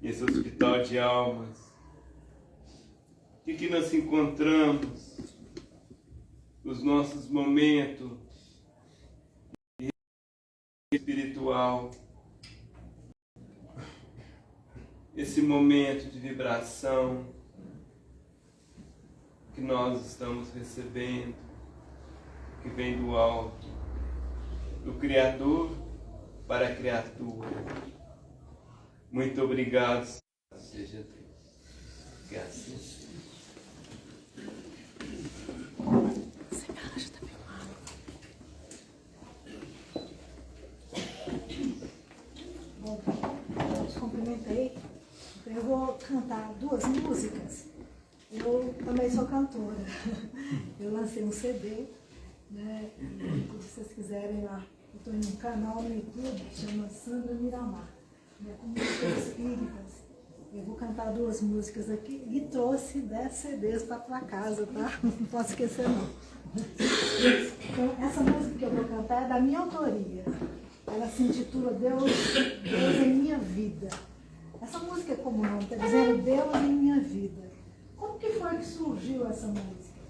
nesse hospital de almas. Que nós encontramos os nossos momentos espiritual, esse momento de vibração que nós estamos recebendo, que vem do alto, do Criador para a criatura. Muito obrigado, seja Deus. Que assim seja. Bom, eu te cumprimentei. Eu vou cantar 2 músicas. Eu também sou cantora. Eu lancei um CD, né? Se vocês quiserem lá, eu estou em um canal no YouTube que chama Sandra Miramar, né? Com músicas espíritas. Eu vou cantar 2 músicas aqui e trouxe 10 CDs para casa, tá? Não posso esquecer não. Então, essa música que eu vou cantar é da minha autoria. Ela se intitula Deus em Minha Vida. Essa música, como o nome está dizendo, Deus em Minha Vida. Como que foi que surgiu essa música?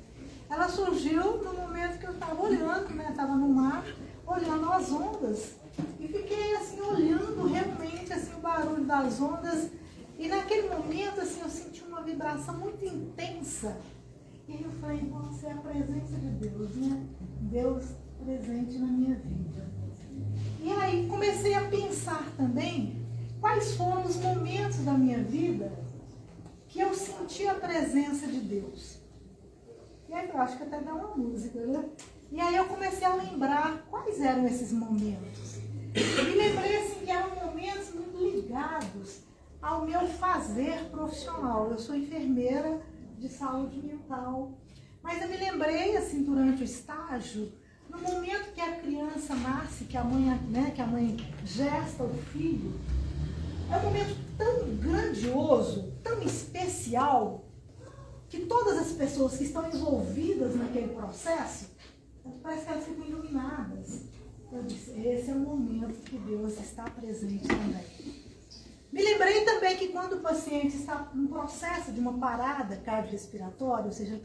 Ela surgiu no momento que eu estava olhando, né? Estava no mar, olhando as ondas. E fiquei assim, olhando realmente assim, o barulho das ondas. E naquele momento, assim, eu senti uma vibração muito intensa. E aí eu falei, nossa, é a presença de Deus, né? Deus presente na minha vida. E aí comecei a pensar também quais foram os momentos da minha vida que eu senti a presença de Deus. E aí eu acho que até dá uma música, né? E aí eu comecei a lembrar quais eram esses momentos. E lembrei assim que eram momentos muito ligados ao meu fazer profissional. Eu sou enfermeira de saúde mental. Mas eu me lembrei assim durante o estágio, no momento que a criança nasce, que a mãe, né, que a mãe gesta o filho, é um momento tão grandioso, tão especial, que todas as pessoas que estão envolvidas naquele processo, parece que elas ficam iluminadas. Eu disse, esse é o momento que Deus está presente também. Me lembrei também que quando o paciente está no processo de uma parada cardiorrespiratória, ou seja,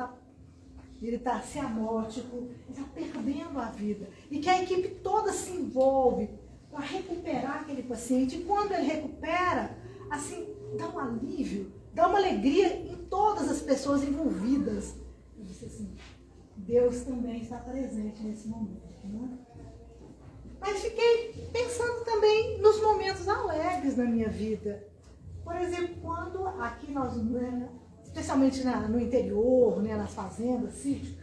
ele está cianótico, ele está perdendo a vida. E que a equipe toda se envolve para recuperar aquele paciente. E quando ele recupera, assim, dá um alívio, dá uma alegria em todas as pessoas envolvidas. Eu disse assim, Deus também está presente nesse momento, né? Mas fiquei pensando também nos momentos alegres da minha vida. Por exemplo, quando aqui nós, né, especialmente no interior, né, nas fazendas, sítios,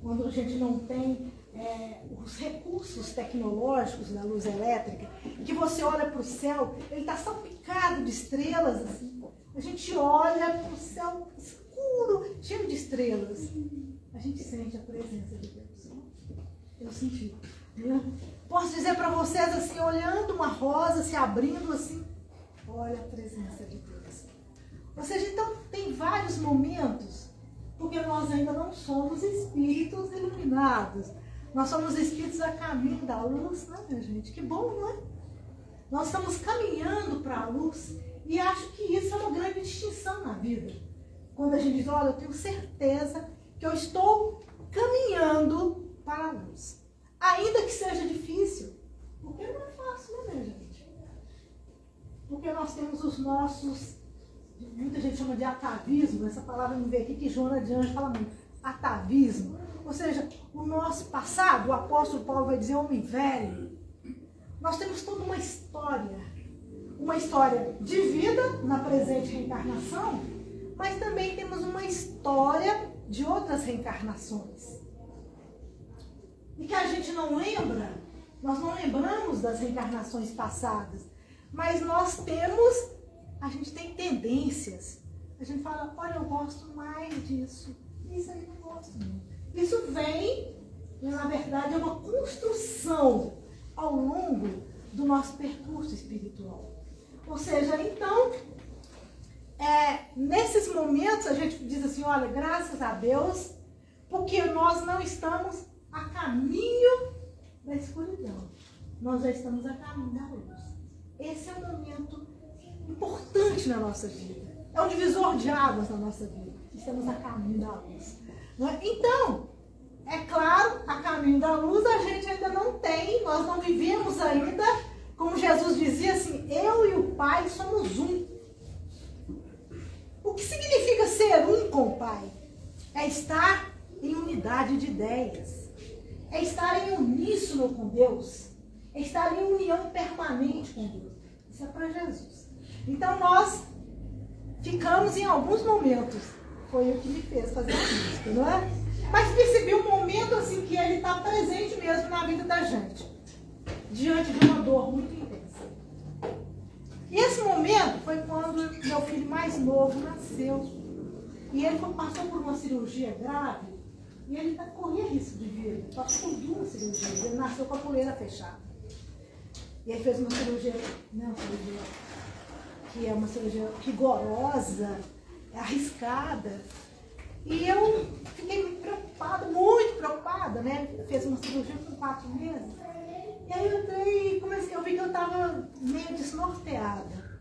quando a gente não tem os recursos tecnológicos da luz elétrica, que você olha para o céu, ele está salpicado de estrelas, assim. A gente olha para o céu escuro, cheio de estrelas. A gente sente a presença de Deus. Eu senti. Né? Posso dizer para vocês, assim, olhando uma rosa se abrindo, assim, olha a presença de Deus. Ou seja, então tem vários momentos, porque nós ainda não somos espíritos iluminados. Nós somos espíritos a caminho da luz, né, minha gente? Que bom, não é? Nós estamos caminhando para a luz e acho que isso é uma grande distinção na vida. Quando a gente diz, olha, eu tenho certeza que eu estou caminhando para a luz. Ainda que seja difícil, porque não é fácil, né, minha gente? Porque nós temos os nossos, muita gente chama de atavismo, essa palavra me veio aqui que Joana de Anjos fala muito, atavismo. Ou seja, o nosso passado, o apóstolo Paulo vai dizer homem velho. Nós temos toda uma história de vida na presente reencarnação, mas também temos uma história de outras reencarnações. E que a gente não lembra, nós não lembramos das reencarnações passadas, mas a gente tem tendências. A gente fala, olha, eu gosto mais disso, isso aí eu não gosto muito. Isso vem, na verdade, é uma construção ao longo do nosso percurso espiritual. Ou seja, então, nesses momentos a gente diz assim, olha, graças a Deus, porque nós não estamos a caminho da escuridão. Nós já estamos a caminho da luz. Esse é um momento importante importante na nossa vida. É um divisor de águas na nossa vida. Estamos a caminho da luz. Não é? Então, é claro, a caminho da luz a gente ainda não tem, nós não vivemos ainda, como Jesus dizia assim, eu e o Pai somos um. O que significa ser um com o Pai? É estar em unidade de ideias. É estar em uníssono com Deus. É estar em união permanente com Deus. Isso é para Jesus. Então nós ficamos em alguns momentos. Foi o que me fez fazer a música, não é? Mas percebi um momento assim que ele está presente mesmo na vida da gente. Diante de uma dor muito intensa. E esse momento foi quando meu filho mais novo nasceu. E ele passou por uma cirurgia grave. E ele corria risco de vida. Passou por 2 cirurgias. Ele nasceu com a poleira fechada. E ele fez uma cirurgia, que é uma cirurgia rigorosa, arriscada. E eu fiquei preocupada, muito preocupada, né? Fez uma cirurgia com 4 meses. E aí eu entrei e comecei, eu vi que eu estava meio desnorteada.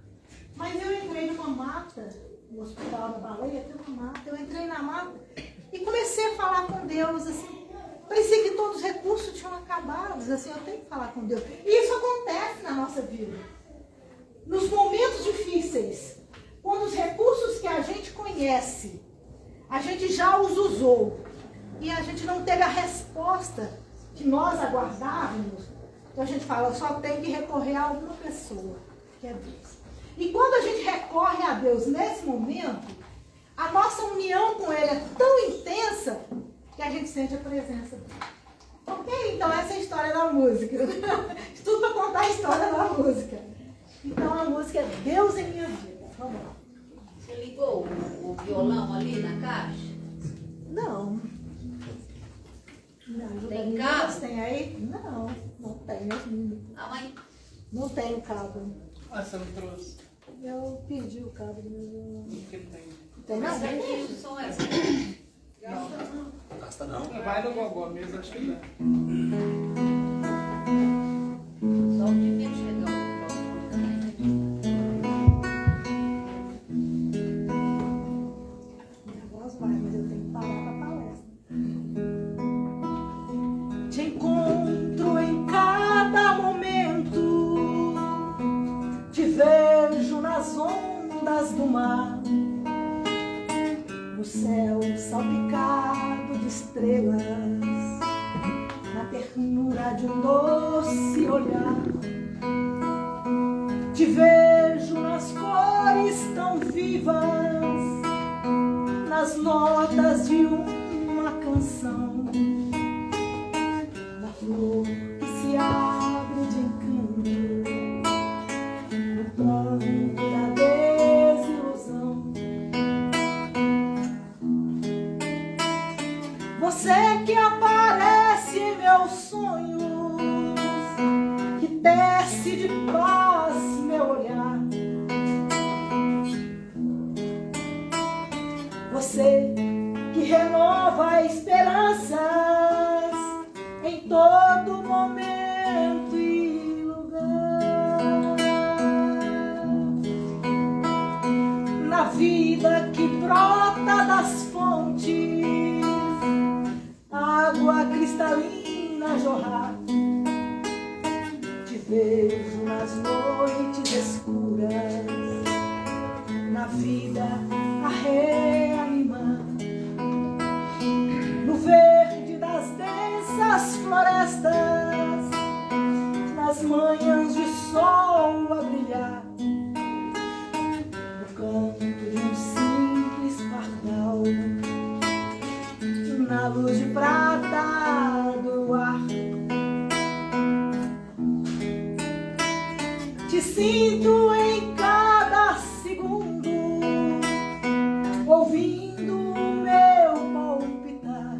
Mas eu entrei numa mata, no hospital da Baleia, tem uma mata, eu entrei na mata e comecei a falar com Deus, assim, parecia que todos os recursos tinham acabado, assim, eu tenho que falar com Deus. E isso acontece na nossa vida. Nos momentos difíceis, quando os recursos que a gente conhece, a gente já os usou e a gente não teve a resposta que nós aguardávamos, então a gente fala, só tem que recorrer a alguma pessoa, que é Deus. E quando a gente recorre a Deus nesse momento, a nossa união com Ele é tão intensa que a gente sente a presença dele. Ok? Então essa é a história da música. Tudo para contar a história da música. Então a música é Deus em minha vida. Vamos lá. Você ligou o violão ali na caixa? Não. Não, tem cabo? Tem aí? Não, não tem. A mãe? Não tem o cabo. Ah, você não trouxe? Eu perdi o cabo do meu violão. Porque não tem. Tem Mas nada? aqui o som é assim. Gasta não. Vai no gogó mesmo, acho que dá. Só o primeiro chegar o microfone também. Minha voz vai, mas eu tenho que parar para a palestra. Te encontro em cada momento, te vejo nas ondas do mar, no céu salpicado de estrelas, na ternura de um doce olhar. Te vejo nas cores tão vivas, nas notas de uma canção, na flor que se abre de encanto, no pranto da desilusão. Você que aparece em meus sonhos, que desce de paz meu olhar. Você que renova esperanças em todo momento e lugar. Na vida que brota das fontes, água cristalina jorrar. Te vejo nas noites escuras, na vida a reanimar. No verde das densas florestas, nas manhãs de sol a brilhar. No canto de um simples pardal, na luz de prata do ar. Te sinto em cada segundo, ouvindo o meu palpitar.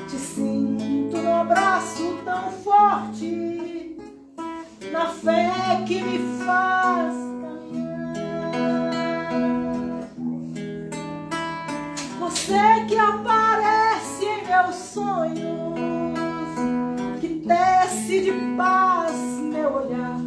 Te sinto no abraço tão forte, na fé que me faz caminhar. Você que aparece em meus sonhos, que desce de paz meu olhar.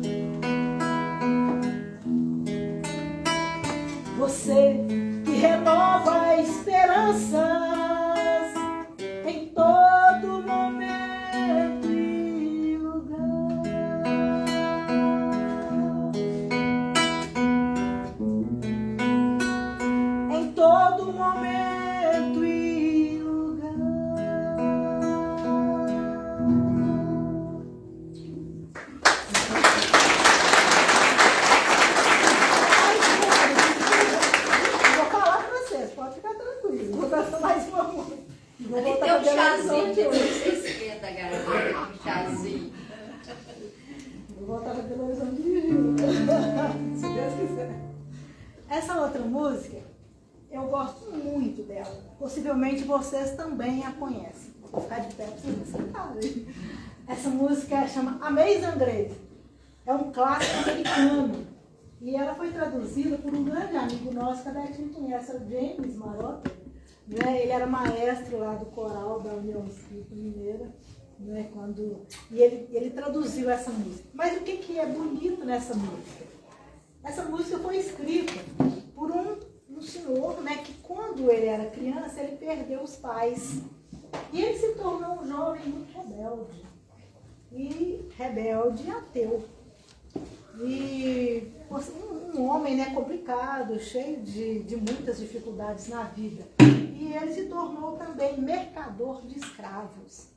outra música, eu gosto muito dela. Possivelmente vocês também a conhecem. Vou ficar de pé para vocês sentarem. Essa música chama Amazing Grace. É um clássico americano. E ela foi traduzida por um grande amigo nosso, que a gente conhece, o James Marotta. Né? Ele era maestro lá do coral da União Espírita Mineira. Né? E ele traduziu essa música. Mas o que é bonito nessa música? Essa música foi escrita por um senhor, né, que quando ele era criança, ele perdeu os pais. E ele se tornou um jovem muito rebelde. E ateu. E um homem, né, complicado, cheio de muitas dificuldades na vida. E ele se tornou também mercador de escravos.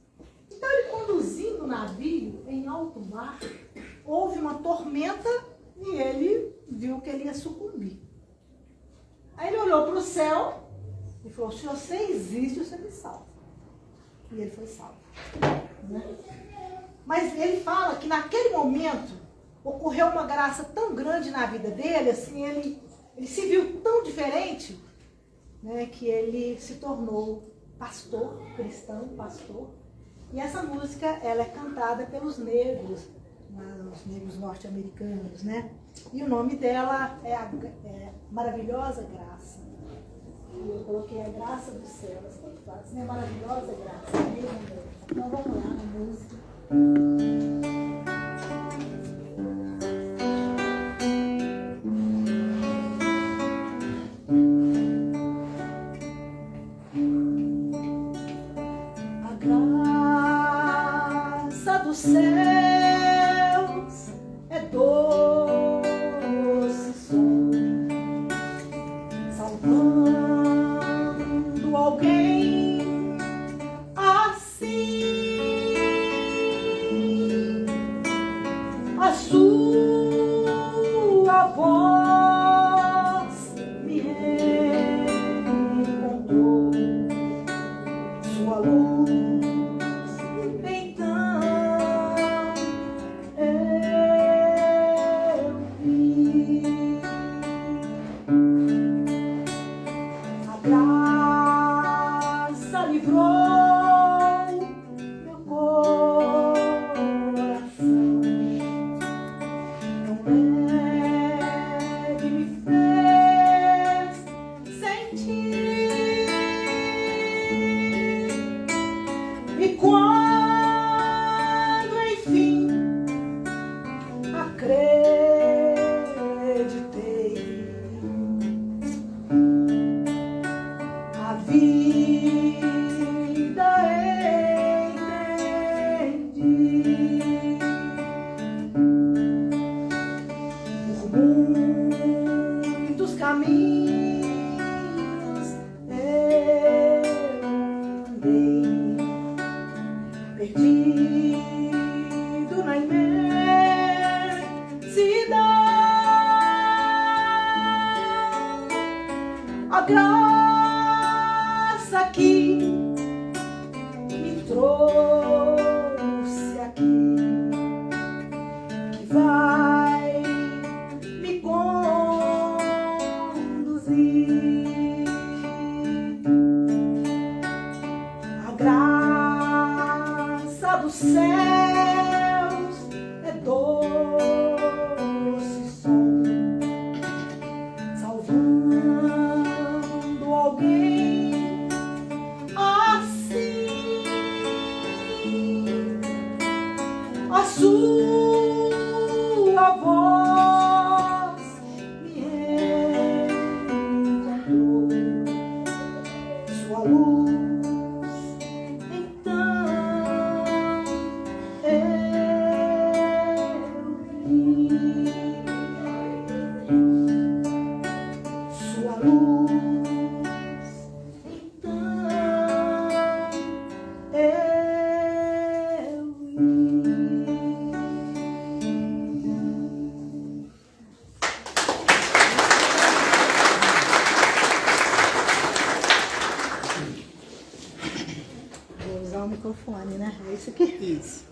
Então, ele conduzindo o navio em alto mar, houve uma tormenta e ele viu que ele ia sucumbir. Aí ele olhou para o céu e falou: se você existe, você me salva. E ele foi salvo. Né? Mas ele fala que naquele momento ocorreu uma graça tão grande na vida dele, assim, ele se viu tão diferente, né, que ele se tornou pastor, cristão, pastor. E essa música, ela é cantada pelos negros, os negros norte-americanos, né? E o nome dela é Maravilhosa Graça. E eu coloquei a graça dos céus. Tanto faz, né? Maravilhosa Graça. Então vamos lá na música. Céus é doce som, salvando alguém assim. A sua voz me encontrou, sua luz. A graça que me trouxe aqui, que vai me conduzir. A graça dos céus é doce som, salvando alguém assim. A sua voz me encantou, sua luz, então eu vi. Sua luz, então eu vi. Vou usar o microfone, né? É isso aqui? Isso.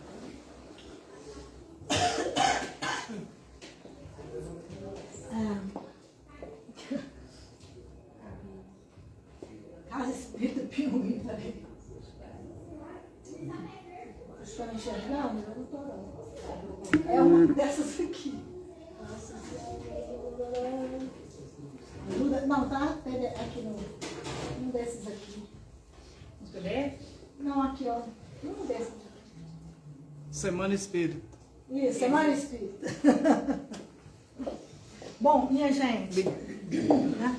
enxergando? Eu não estou, não. É uma dessas aqui. Ajuda. Não, tá? Pega aqui um desses aqui. Vamos beber? Não, aqui, ó. Um desses. Semana Espírita. Isso, Semana Espírita. Bom, minha gente, né?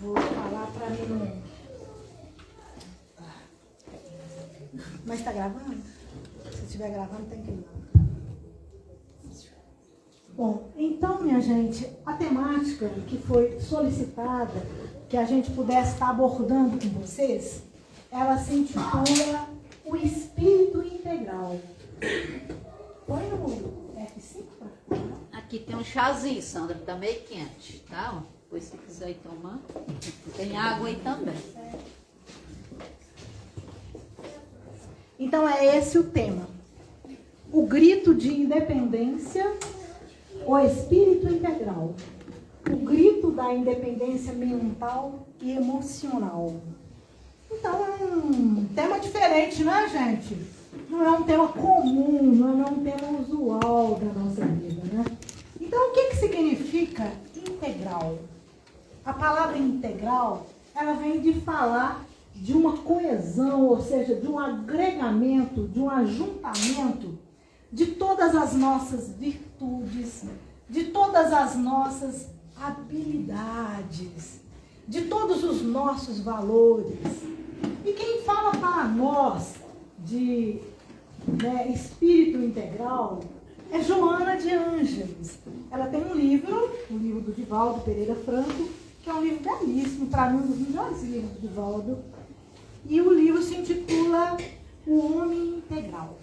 Vou falar para mim não. Mas está gravando? Se estiver gravando, tem que ir. Bom, então, minha gente, a temática que foi solicitada, que a gente pudesse estar abordando com vocês, ela se intitula O Espírito Integral. Põe no F5. Aqui tem um chazinho, Sandra, tá meio quente, tá? Depois se quiser ir tomar. Tem água aí também. Então é esse o tema. O grito de independência, o espírito integral. O grito da independência mental e emocional. Então é um tema diferente, né, gente? Não é um tema comum, não é um tema usual da nossa vida, né? Então o que significa integral? A palavra integral, ela vem de falar de uma coesão, ou seja, de um agregamento, de um ajuntamento de todas as nossas virtudes, de todas as nossas habilidades, de todos os nossos valores. E quem fala para nós de espírito integral é Joana de Ângeles. Ela tem um livro, o livro do Divaldo Pereira Franco, que é um livro belíssimo, para mim um dos melhores livros do Divaldo. E o livro se intitula O Homem Integral.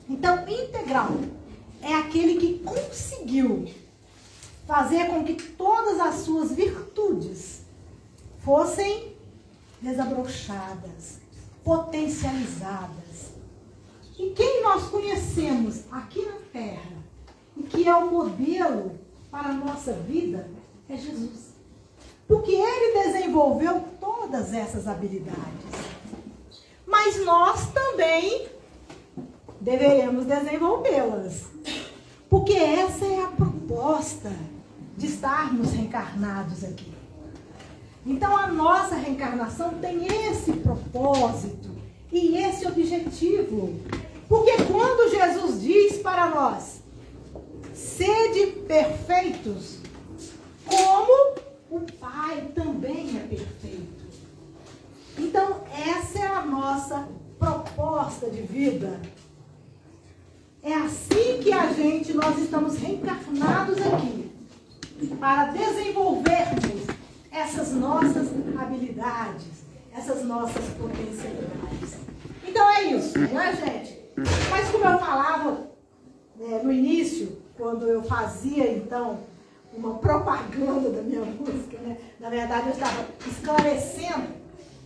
Então, integral é aquele que conseguiu fazer com que todas as suas virtudes fossem desabrochadas, potencializadas. E quem nós conhecemos aqui na Terra, e que é o modelo para a nossa vida, é Jesus. Porque ele desenvolveu todas essas habilidades. Mas nós também deveremos desenvolvê-las. Porque essa é a proposta de estarmos reencarnados aqui. Então a nossa reencarnação tem esse propósito e esse objetivo. Porque quando Jesus diz para nós, sede perfeitos, como o Pai também é perfeito. Então, essa é a nossa proposta de vida. É assim que nós estamos reencarnados aqui, para desenvolvermos essas nossas habilidades, essas nossas potencialidades. Então é isso, né, gente? Mas como eu falava no início, quando eu fazia, então, uma propaganda da minha música, né? Na verdade, eu estava esclarecendo,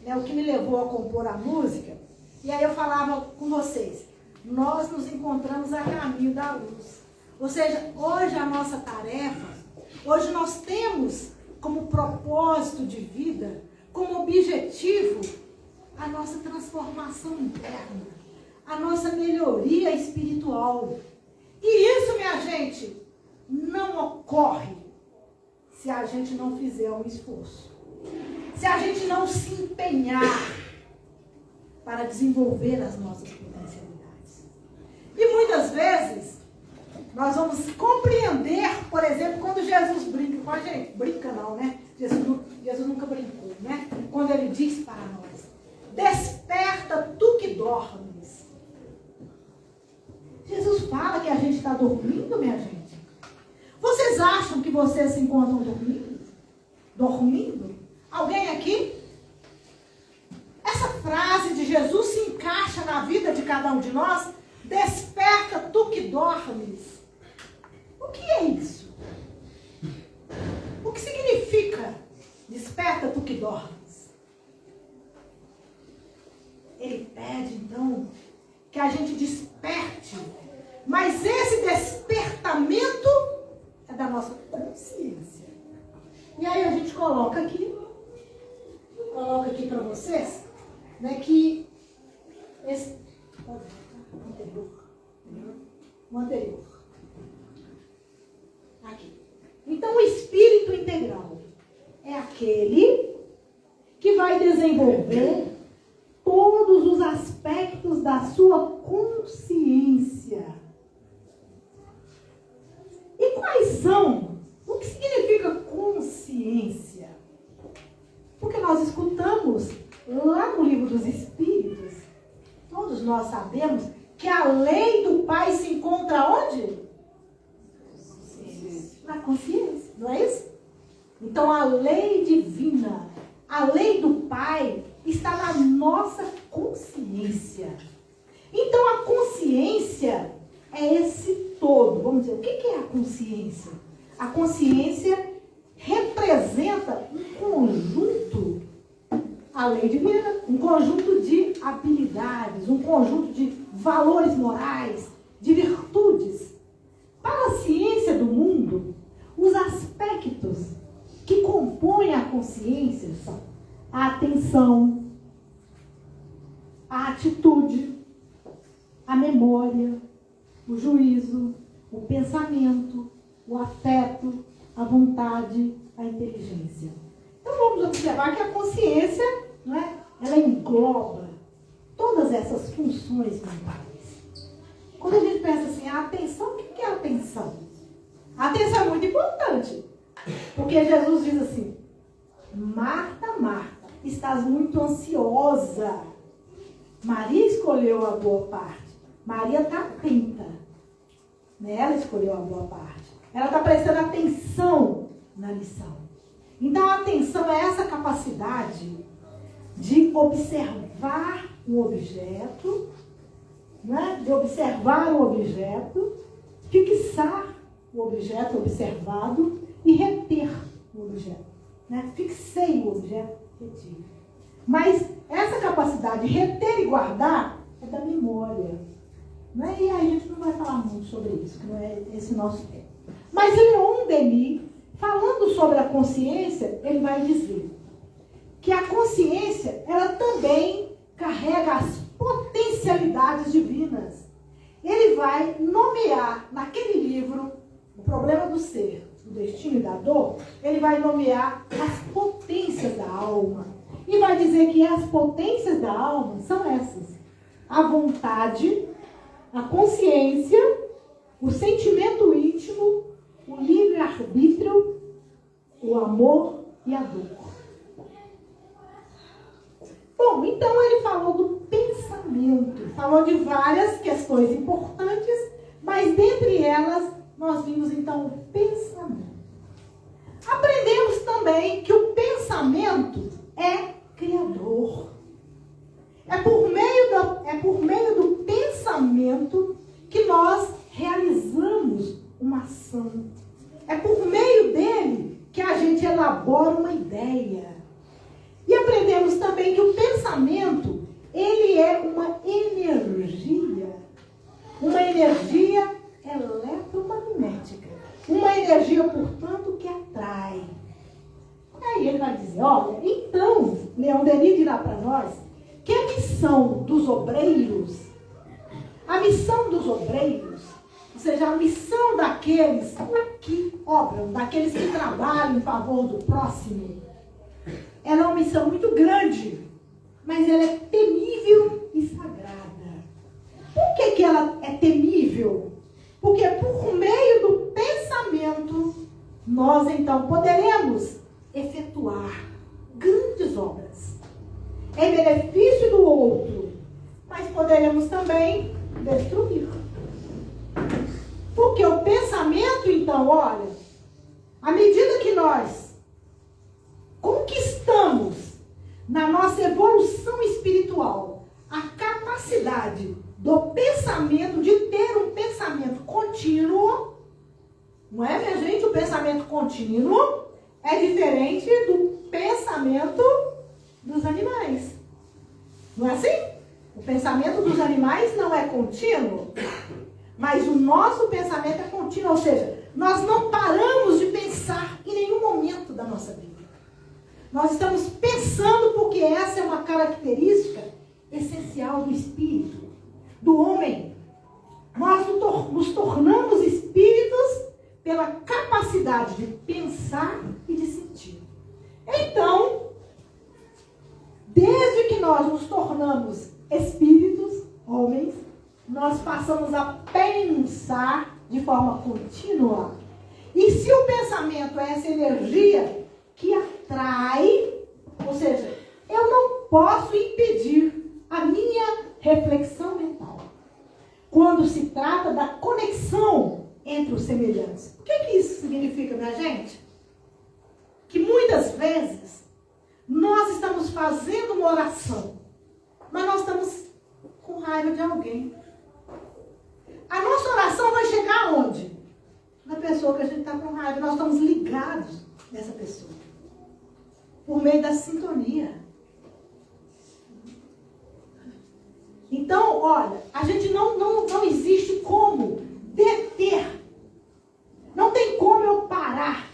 né, o que me levou a compor a música. E aí eu falava com vocês, nós nos encontramos a caminho da luz. Ou seja, hoje a nossa tarefa, hoje nós temos como propósito de vida, como objetivo, a nossa transformação interna, a nossa melhoria espiritual. E isso, minha gente, não ocorre se a gente não fizer um esforço. Se a gente não se empenhar para desenvolver as nossas potencialidades. E muitas vezes, nós vamos compreender, por exemplo, quando Jesus brinca com a gente. Brinca não, né? Jesus nunca brincou, né? Quando ele diz para nós, desperta tu que dormes. Jesus fala que a gente está dormindo, minha gente. Vocês acham que vocês se encontram dormindo? Dormindo? Alguém aqui? Essa frase de Jesus se encaixa na vida de cada um de nós? Desperta tu que dormes. O que é isso? O que significa desperta tu que dormes? Ele pede, então, que a gente desperte. Mas esse despertamento é da nossa consciência. E aí a gente coloca aqui, coloco aqui para vocês, né, que esse... O anterior. Aqui. Então, o espírito integral é aquele que vai desenvolver todos os aspectos da sua consciência. E quais são? O que significa consciência? Porque nós escutamos lá no Livro dos Espíritos, todos nós sabemos que a lei do Pai se encontra onde? Na consciência, não é isso? Então a lei divina, a lei do Pai está na nossa consciência. Então a consciência é esse todo. Vamos dizer, o que é a consciência? A consciência representa um conjunto, a lei divina, um conjunto de habilidades, um conjunto de valores morais, de virtudes. Para a ciência do mundo, os aspectos que compõem a consciência são a atenção, a atitude, a memória, o juízo, o pensamento, o afeto, a vontade, a inteligência. Então vamos observar que a consciência, não é, ela engloba todas essas funções mentais. Quando a gente pensa assim, a atenção, o que é a atenção? A atenção é muito importante, porque Jesus diz assim, Marta, Marta, estás muito ansiosa. Maria escolheu a boa parte. Maria está atenta. Ela escolheu a boa parte. Ela está prestando atenção na lição. Então a atenção é essa capacidade de observar o objeto, né? De observar o objeto, fixar o objeto observado e reter o objeto. Né? Fixei o objeto, retive. Mas essa capacidade de reter e guardar é da memória. Né? E aí a gente não vai falar muito sobre isso, que não é esse nosso tema. Mas Leon Denis, falando sobre a consciência, ele vai dizer que a consciência, ela também carrega as potencialidades divinas. Ele vai nomear naquele livro, O Problema do Ser, o Destino e da Dor, ele vai nomear as potências da alma. E vai dizer que as potências da alma são essas: a vontade, a consciência, o sentimento íntimo, o livre-arbítrio, o amor e a dor. Bom, então ele falou do pensamento, falou de várias questões importantes, mas dentre elas nós vimos então o pensamento. Aprendemos também que o pensamento é criador. É por meio do pensamento que nós realizamos uma ação. É por meio dele que a gente elabora uma ideia. E aprendemos também que o pensamento, ele é uma energia eletromagnética. Uma energia, portanto, que atrai. Aí ele vai dizer, olha, então, Leon Denis dirá para nós que a missão dos obreiros, ou seja, a missão daqueles que obram, daqueles que trabalham em favor do próximo, ela é uma missão muito grande, mas ela é temível e sagrada. Por que ela é temível? Porque por meio do pensamento, nós então poderemos efetuar grandes obras em benefício do outro, mas poderemos também destruir. Porque o pensamento, então, olha, à medida que nós conquistamos na nossa evolução espiritual a capacidade do pensamento, de ter um pensamento contínuo, não é, minha gente? O pensamento contínuo é diferente do pensamento dos animais. Não é assim? O pensamento dos animais não é contínuo, mas o nosso pensamento é contínuo, ou seja, nós não paramos de pensar em nenhum momento da nossa vida. Nós estamos pensando pensando, porque essa é uma característica essencial do espírito, do homem. Nós nos tornamos espíritos pela capacidade de pensar e de sentir. Então, desde que nós nos tornamos espíritos, homens, nós passamos a pensar de forma contínua. E se o pensamento é essa energia que atrai, ou seja, eu não posso impedir a minha reflexão mental quando se trata da conexão entre os semelhantes. O que isso significa, minha gente? Que muitas vezes nós estamos fazendo uma oração, mas nós estamos com raiva de alguém. A nossa oração vai chegar aonde? Na pessoa que a gente está com raiva. Nós estamos ligados nessa pessoa por meio da sintonia. Então, olha, a gente não existe como deter. Não tem como eu parar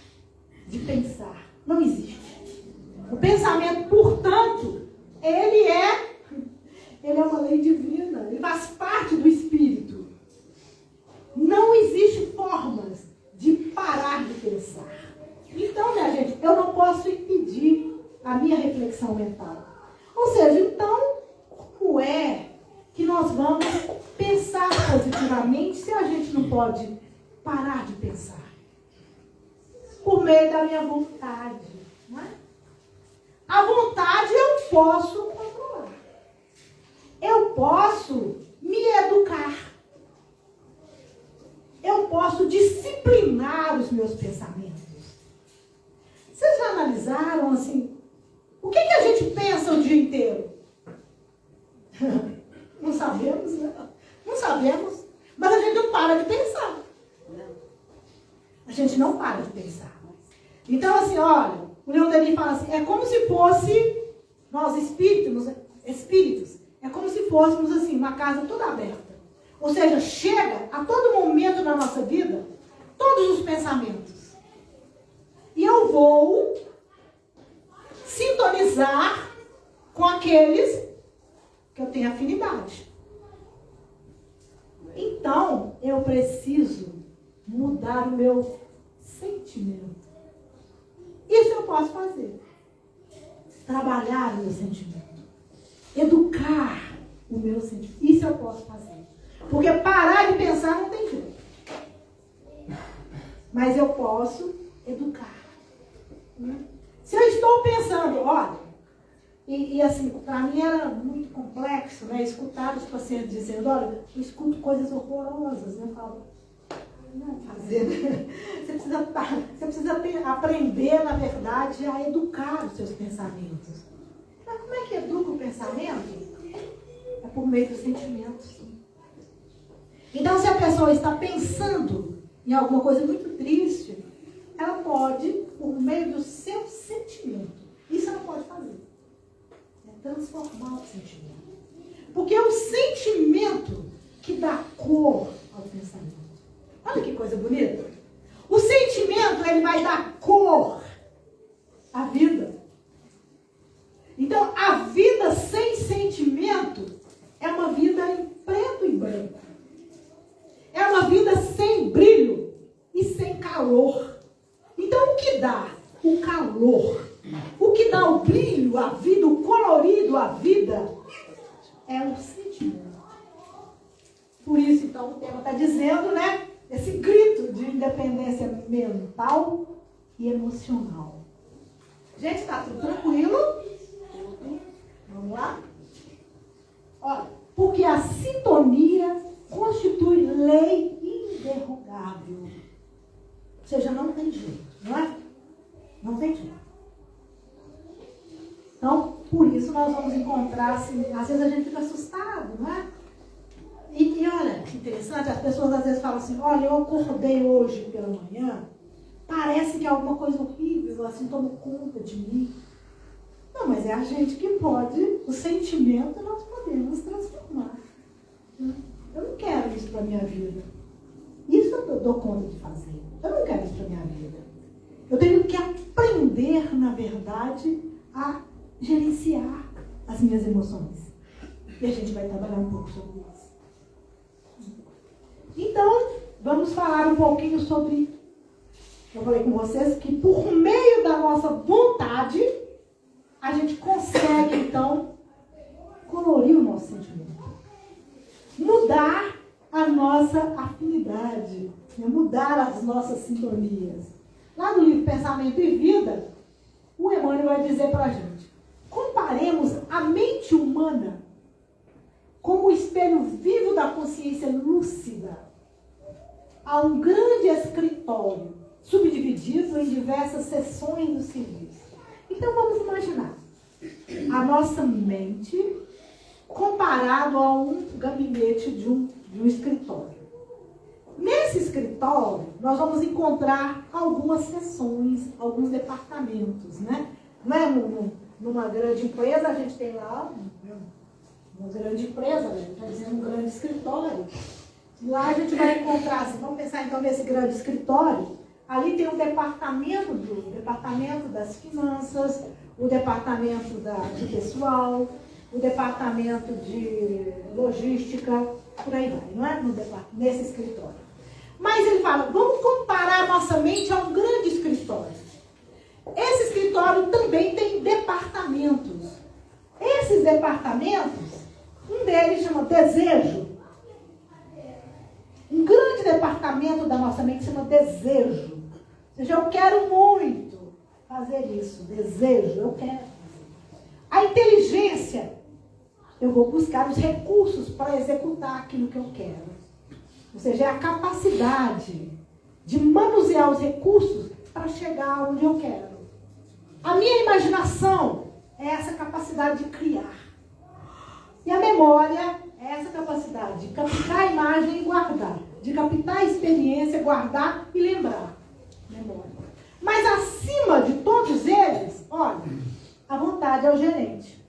de pensar. Não existe. O pensamento, portanto, ele é uma lei divina. Ele faz parte do espírito. Não existe formas de parar de pensar. Então, minha gente, eu não posso impedir a minha reflexão mental. Ou seja, então, como é que nós vamos pensar positivamente se a gente não pode parar de pensar? Por meio da minha vontade. Não é? A vontade eu posso controlar. Eu posso me educar. Eu posso disciplinar os meus pensamentos. Vocês já analisaram assim? O que a gente pensa o dia inteiro? Não sabemos, né? Não sabemos. Mas a gente não para de pensar. A gente não para de pensar. Então, assim, olha, o Leon Denis fala assim, é como se fosse, nós espíritos, é como se fôssemos assim, uma casa toda aberta. Ou seja, chega a todo momento na nossa vida, todos os pensamentos. E eu vou sintonizar com aqueles que eu tenho afinidade. Então, eu preciso mudar o meu sentimento. Isso eu posso fazer. Trabalhar o meu sentimento. Educar o meu sentimento. Isso eu posso fazer. Porque parar de pensar não tem jeito. Mas eu posso educar. Se eu estou pensando, olha, e assim, para mim era muito complexo, né? Escutar os pacientes dizendo, olha, eu escuto coisas horrorosas, né? Eu falo, não fazer. Você precisa aprender, na verdade, a educar os seus pensamentos. Mas como é que educa o pensamento? É por meio dos sentimentos. Então, se a pessoa está pensando em alguma coisa muito triste, ela pode, por meio do seu sentimento, isso ela pode fazer. É transformar o sentimento. Porque é o sentimento que dá cor ao pensamento. Olha que coisa bonita. O sentimento, ele vai dar cor à vida. Então, a vida sem sentimento é uma vida em preto e branco. É uma vida sem brilho e sem calor. Então, o que dá o calor, o que dá o brilho à vida, o colorido à vida, é o sentimento. Por isso, então, o tema está dizendo, né? Esse grito de independência mental e emocional. Gente, está tudo tranquilo? Vamos lá? Olha, porque a sintonia constitui lei inderrogável. Ou seja, não tem jeito, não é? Não tem jeito. Então, por isso nós vamos encontrar, assim, às vezes a gente fica assustado, não é? E olha, que interessante, as pessoas às vezes falam assim, olha, eu acordei hoje pela manhã, parece que alguma coisa horrível, assim, tomou conta de mim. Não, mas é a gente que pode, o sentimento nós podemos transformar. Eu não quero isso para a minha vida. Isso eu dou conta de fazer. Eu não quero isso para a minha vida. Eu tenho que aprender, na verdade, a gerenciar as minhas emoções. E a gente vai trabalhar um pouco sobre isso. Então, vamos falar um pouquinho sobre... Eu falei com vocês que por meio da nossa vontade, a gente consegue, então, colorir o nosso sentimento. Mudar a nossa afinidade. Mudar as nossas sintonias. Lá no livro Pensamento e Vida, o Emmanuel vai dizer para a gente: comparemos a mente humana como o espelho vivo da consciência lúcida a um grande escritório, subdividido em diversas seções do serviço. Então vamos imaginar a nossa mente comparado a um gabinete de um escritório. Nesse escritório, nós vamos encontrar algumas seções, alguns departamentos, né? Não é numa grande empresa, a gente tem lá uma grande empresa, está dizendo um grande escritório. Lá a gente vai encontrar, assim, vamos pensar então nesse grande escritório, ali tem um departamento das finanças, o departamento de pessoal, o departamento de logística, por aí vai, não é? Nesse escritório. Mas ele fala, vamos comparar a nossa mente a um grande escritório. Esse escritório também tem departamentos. Esses departamentos, um deles chama desejo. Um grande departamento da nossa mente chama desejo. Ou seja, eu quero muito fazer isso. Desejo, eu quero. A inteligência, eu vou buscar os recursos para executar aquilo que eu quero. Ou seja, é a capacidade de manusear os recursos para chegar onde eu quero. A minha imaginação é essa capacidade de criar. E a memória é essa capacidade de captar a imagem e guardar. De captar a experiência, guardar e lembrar. Memória. Mas acima de todos eles, olha, a vontade é o gerente.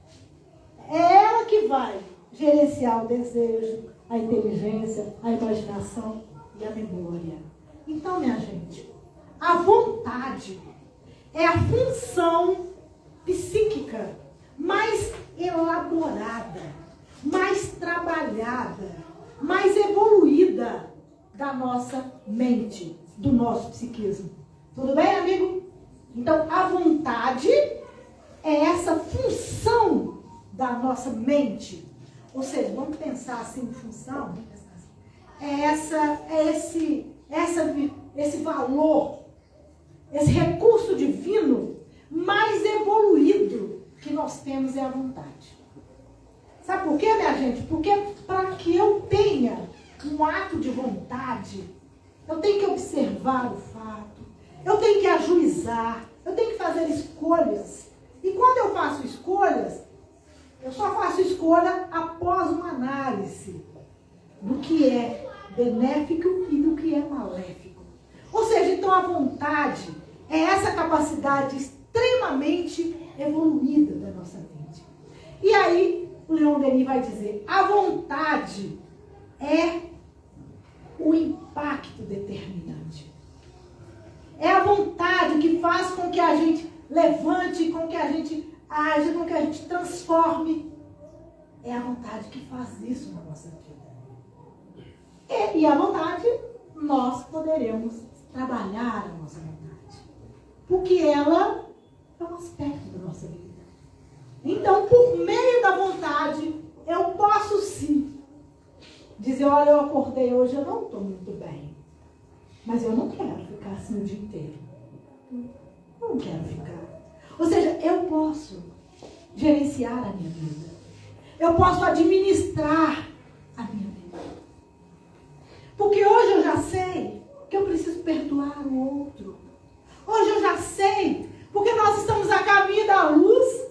É ela que vai gerenciar o desejo, a inteligência, a imaginação e a memória. Então, minha gente, a vontade é a função psíquica mais elaborada, mais trabalhada, mais evoluída da nossa mente, do nosso psiquismo. Tudo bem, amigo? Então, a vontade é essa função da nossa mente. Ou seja, vamos pensar assim em função, esse valor, esse recurso divino mais evoluído que nós temos é a vontade. Sabe por quê, minha gente? Porque para que eu tenha um ato de vontade, eu tenho que observar o fato, eu tenho que ajuizar, eu tenho que fazer escolhas. E quando eu faço escolhas, eu só faço escolha após uma análise do que é benéfico e do que é maléfico. Ou seja, então a vontade é essa capacidade extremamente evoluída da nossa mente. E aí, o Leon Denis vai dizer, a vontade é o impacto determinante. É a vontade que faz com que a gente levante, com que a gente age, com que a gente transforme. É a vontade que faz isso na nossa vida. E a vontade, nós poderemos trabalhar a nossa vontade. Porque ela é um aspecto da nossa vida. Então, por meio da vontade, eu posso sim dizer, olha, eu acordei hoje, eu não estou muito bem. Mas eu não quero ficar assim o dia inteiro. Eu não quero ficar. Ou seja, eu posso gerenciar a minha vida. Eu posso administrar a minha vida. Porque hoje eu já sei que eu preciso perdoar o outro. Hoje eu já sei, porque nós estamos a caminho da luz.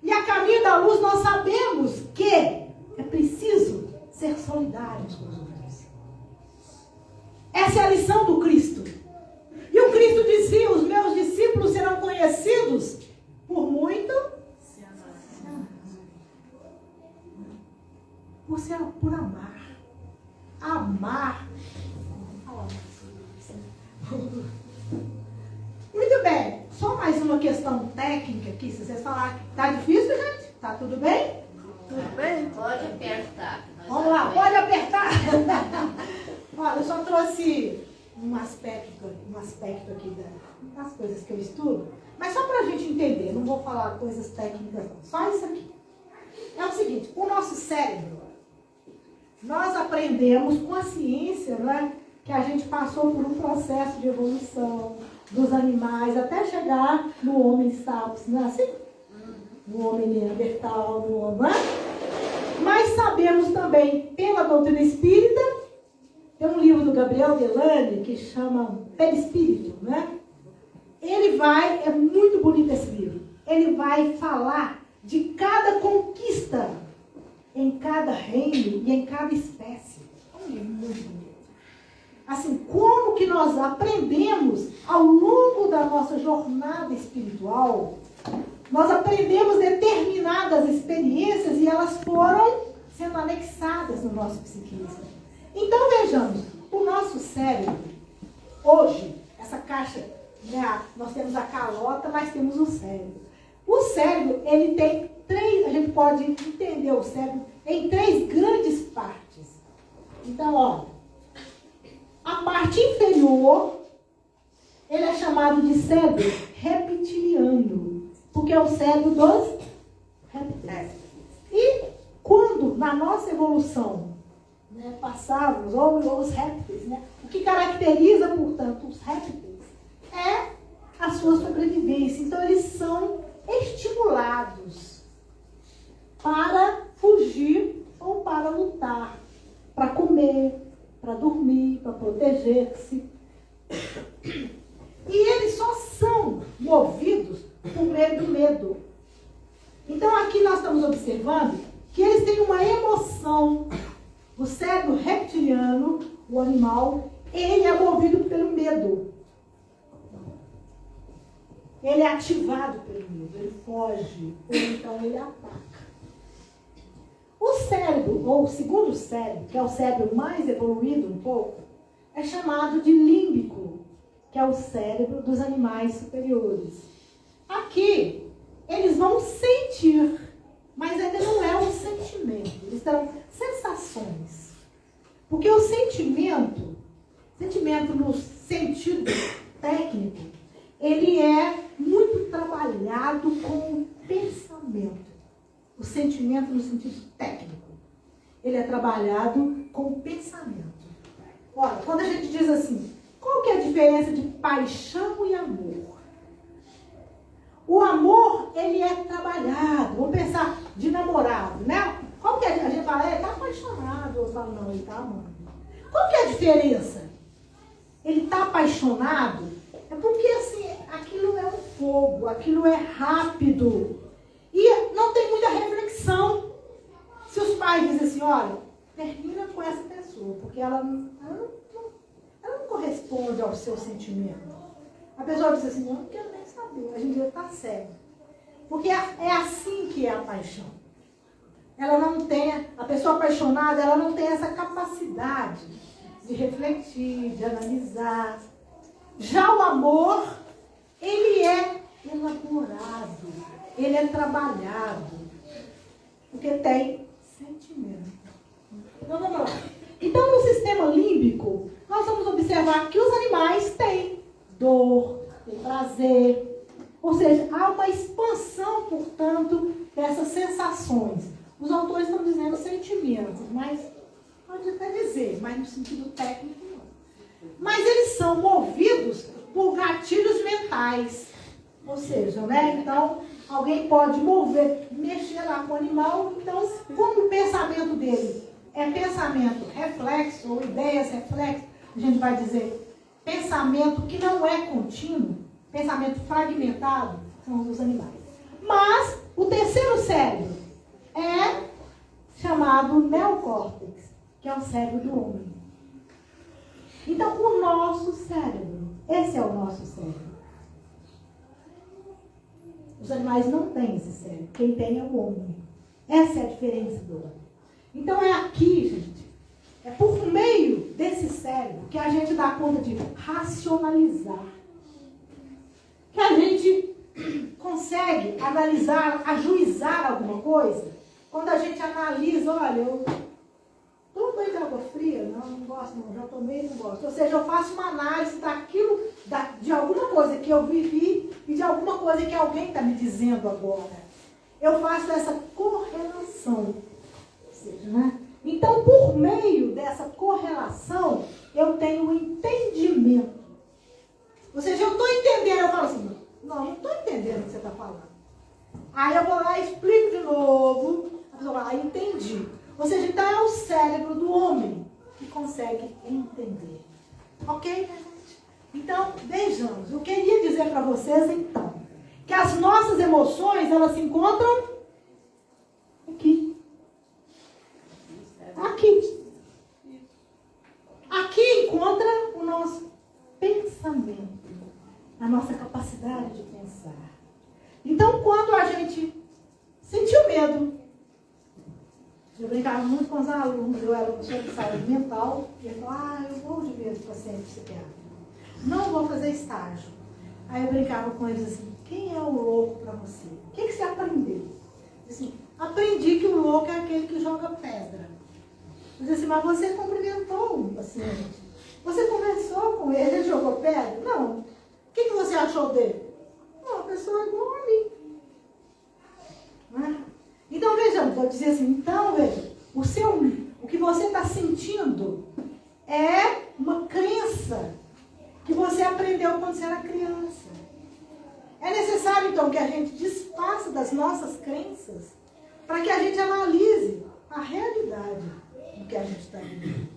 E a caminho da luz nós sabemos que é preciso ser solidários com os outros. Essa é a lição do Cristo. E o Cristo dizia, os meus discípulos serão conhecidos por muito por amar. Amar. Muito bem. Só mais uma questão técnica aqui, se vocês falarem. Tá difícil, gente? Tá tudo bem? Tudo bem? Pode apertar. Vamos lá, pode apertar. Olha, eu só trouxe um aspecto aqui das coisas que eu estudo, mas só para a gente entender, não vou falar coisas técnicas não, só isso aqui. É o seguinte, o nosso cérebro, nós aprendemos com a ciência, né, que a gente passou por um processo de evolução dos animais até chegar no homem sapiens, não é assim? No homem neandertal, no homem, né? Mas sabemos também, pela doutrina espírita, tem um livro do Gabriel Delane que chama Perispírito, né? É muito bonito esse livro. Ele vai falar de cada conquista em cada reino e em cada espécie. É um livro muito bonito. Assim, como que nós aprendemos ao longo da nossa jornada espiritual, nós aprendemos determinadas experiências e elas foram sendo anexadas no nosso psiquismo. Então, vejamos, o nosso cérebro, hoje, essa caixa, né, nós temos a calota, mas temos o cérebro. O cérebro, ele tem três, a gente pode entender o cérebro em três grandes partes. Então, ó, a parte inferior, ele é chamado de cérebro reptiliano, porque é o cérebro dos reptiles. E quando, na nossa evolução, né, passávamos, ou os répteis, né, o que caracteriza, portanto, os répteis é a sua sobrevivência. Então, eles são estimulados para fugir ou para lutar, para comer, para dormir, para proteger-se. E eles só são movidos por meio do medo. Então, aqui nós estamos observando que eles têm uma emoção. O cérebro reptiliano, o animal, ele é movido pelo medo. Ele é ativado pelo medo, ele foge, ou então ele ataca. O cérebro, ou o segundo cérebro, que é o cérebro mais evoluído um pouco, é chamado de límbico, que é o cérebro dos animais superiores. Aqui, eles vão sentir, mas ainda não é um sentimento, eles terão sensações. Porque o sentimento no sentido técnico, ele é muito trabalhado com o pensamento. O sentimento no sentido técnico, ele é trabalhado com o pensamento. Olha, quando a gente diz assim, qual que é a diferença de paixão e amor? O amor, ele é trabalhado. Vamos pensar de namorado, né? Qual que é? A gente fala, ele está apaixonado. Eu falo, não, ele está amando. Qual que é a diferença? Ele está apaixonado? É porque, assim, aquilo é um fogo, aquilo é rápido. E não tem muita reflexão. Se os pais dizem assim, olha, termina com essa pessoa, porque ela não corresponde ao seu sentimento. A pessoa diz assim, não quero nem saber, a gente já está cego. Porque é assim que é a paixão. Ela não tem, a pessoa apaixonada, ela não tem essa capacidade de refletir, de analisar. Já o amor, ele é elaborado, ele é trabalhado, porque tem sentimento. Então, vamos lá. Então, no sistema límbico, nós vamos observar que os animais têm dor, têm prazer, ou seja, há uma expansão, portanto, dessas sensações. Os autores estão dizendo sentimentos, mas pode até dizer, mas no sentido técnico não. Mas eles são movidos por gatilhos mentais. Ou seja, né? Então, alguém pode mexer lá com o animal. Então, como o pensamento dele é pensamento reflexo, ou ideias reflexo, a gente vai dizer pensamento que não é contínuo, pensamento fragmentado, são os animais. Mas, o terceiro cérebro é chamado neocórtex, que é o cérebro do homem. Então, o nosso cérebro, esse é o nosso cérebro. Os animais não têm esse cérebro, quem tem é o homem. Essa é a diferença do homem. Então, é aqui, gente, é por meio desse cérebro que a gente dá conta de racionalizar. Que a gente consegue analisar, ajuizar alguma coisa, quando a gente analisa, olha, eu tomo banho de água fria, não gosto não, já tomei, não gosto. Ou seja, eu faço uma análise daquilo, de alguma coisa que eu vivi e de alguma coisa que alguém está me dizendo agora. Eu faço essa correlação. Ou seja, né? Então, por meio dessa correlação, eu tenho um entendimento. Ou seja, eu estou entendendo, eu falo assim, não estou entendendo o que você está falando. Aí eu vou lá e explico de novo, a pessoa vai lá e entendi. Ou seja, então é o cérebro do homem que consegue entender. Ok, né, gente? Então, vejamos. Eu queria dizer para vocês, então, que as nossas emoções, elas se encontram aqui. Aqui. Aqui encontra o nosso pensamento, a nossa capacidade de pensar. Então, quando a gente sentiu medo, eu brincava muito com os alunos, eu era professora de saúde mental, e eu falava, eu vou de medo de paciente psiquiátrico. Não vou fazer estágio. Aí eu brincava com eles assim, quem é o louco para você? O que você aprendeu? Assim, aprendi que o louco é aquele que joga pedra. Eu disse assim, mas você cumprimentou o paciente. Você conversou com ele, ele jogou pedra? Não. O que você achou dele? Uma pessoa igual a mim. Não é? Então, vejamos, eu dizia assim, então, veja, o que você está sentindo é uma crença que você aprendeu quando você era criança. É necessário, então, que a gente desfaça das nossas crenças para que a gente analise a realidade do que a gente está vivendo.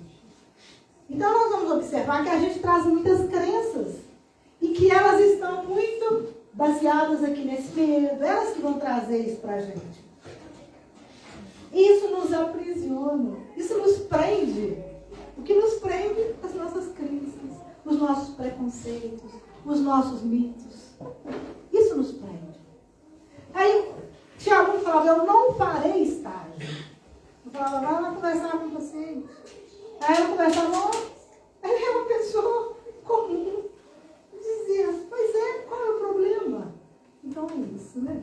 Então, nós vamos observar que a gente traz muitas crenças e que elas estão muito baseadas aqui nesse medo, elas que vão trazer isso para a gente. Isso nos aprisiona, isso nos prende. O que nos prende? As nossas crenças, os nossos preconceitos, os nossos mitos. Isso nos prende. Aí, tinha alguém que falava, eu não farei estágio. Eu falava, vai lá conversar com o paciente. Aí eu conversava, ele é uma pessoa comum. Eu dizia, pois é, qual é o problema? Então é isso, né?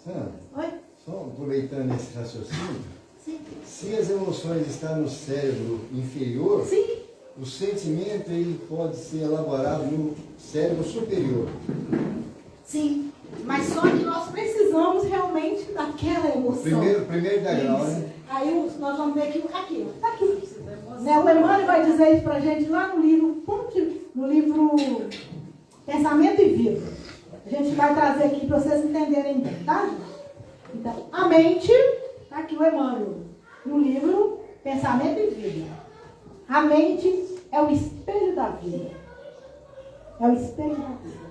Sandra, Oi? só aproveitando esse raciocínio, Sim. se as emoções estão no cérebro inferior, Sim. o sentimento ele pode ser elaborado no cérebro superior. Sim. Mas só que nós precisamos realmente daquela emoção. Primeiro degrau, né? Aí nós vamos ver aqui. Tá aqui. Né? O Emmanuel vai dizer isso pra gente lá no livro Pensamento e Vida. A gente vai trazer aqui para vocês entenderem bem, tá? Então, a mente, tá aqui o Emmanuel, no livro Pensamento e Vida. A mente é o espelho da vida. É o espelho da vida.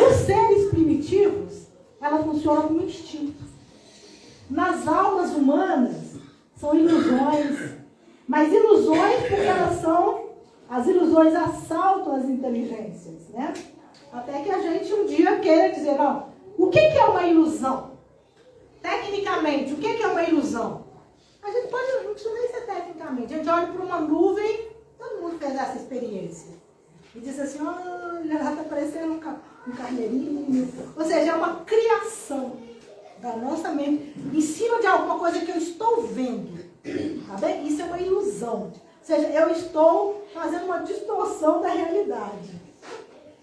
Os seres primitivos, ela funciona como instinto. Nas almas humanas, são ilusões. Mas ilusões porque as ilusões assaltam as inteligências, né? Até que a gente um dia queira dizer, não, o que é uma ilusão? Tecnicamente, o que é uma ilusão? A gente pode, não precisa nem ser tecnicamente. A gente olha para uma nuvem, todo mundo fez essa experiência. E diz assim, olha, ela está parecendo um carneirinho. Ou seja, é uma criação da nossa mente em cima de alguma coisa que eu estou vendo. Tá bem? Isso é uma ilusão. Ou seja, eu estou fazendo uma distorção da realidade.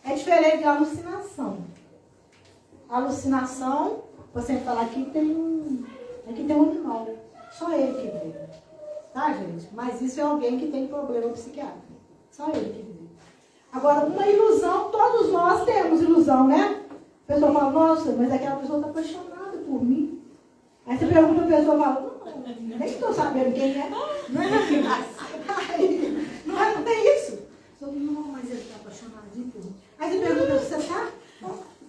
É diferente de alucinação. Alucinação, você fala aqui tem um animal. Só ele que vê. Tá, gente? Mas isso é alguém que tem problema psiquiátrico. Só ele que vê. Agora, uma ilusão, todos nós temos ilusão, né? A pessoa fala, nossa, mas aquela pessoa está apaixonada por mim. Aí você pergunta a pessoa, fala, não, nem estou sabendo quem é. Não tem isso. Eu falo, não, mas ele está apaixonadinho por mim. Aí você pergunta, você tá?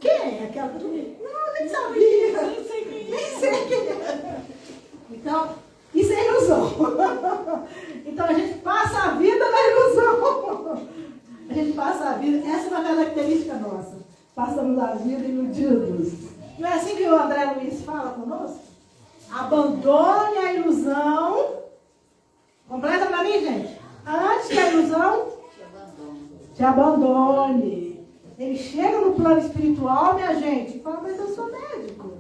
Quem é aquela pessoa? Não, nem sabia. Nem sei quem é. Então, isso é ilusão. Então a gente passa a vida na ilusão. A gente passa a vida, essa é uma característica nossa. Passamos a vida iludidos. Não é assim que o André Luiz fala conosco? Abandone a ilusão. Completa para mim, gente. Antes que a ilusão te abandone. Ele chega no plano espiritual, minha gente, e fala, mas eu sou médico.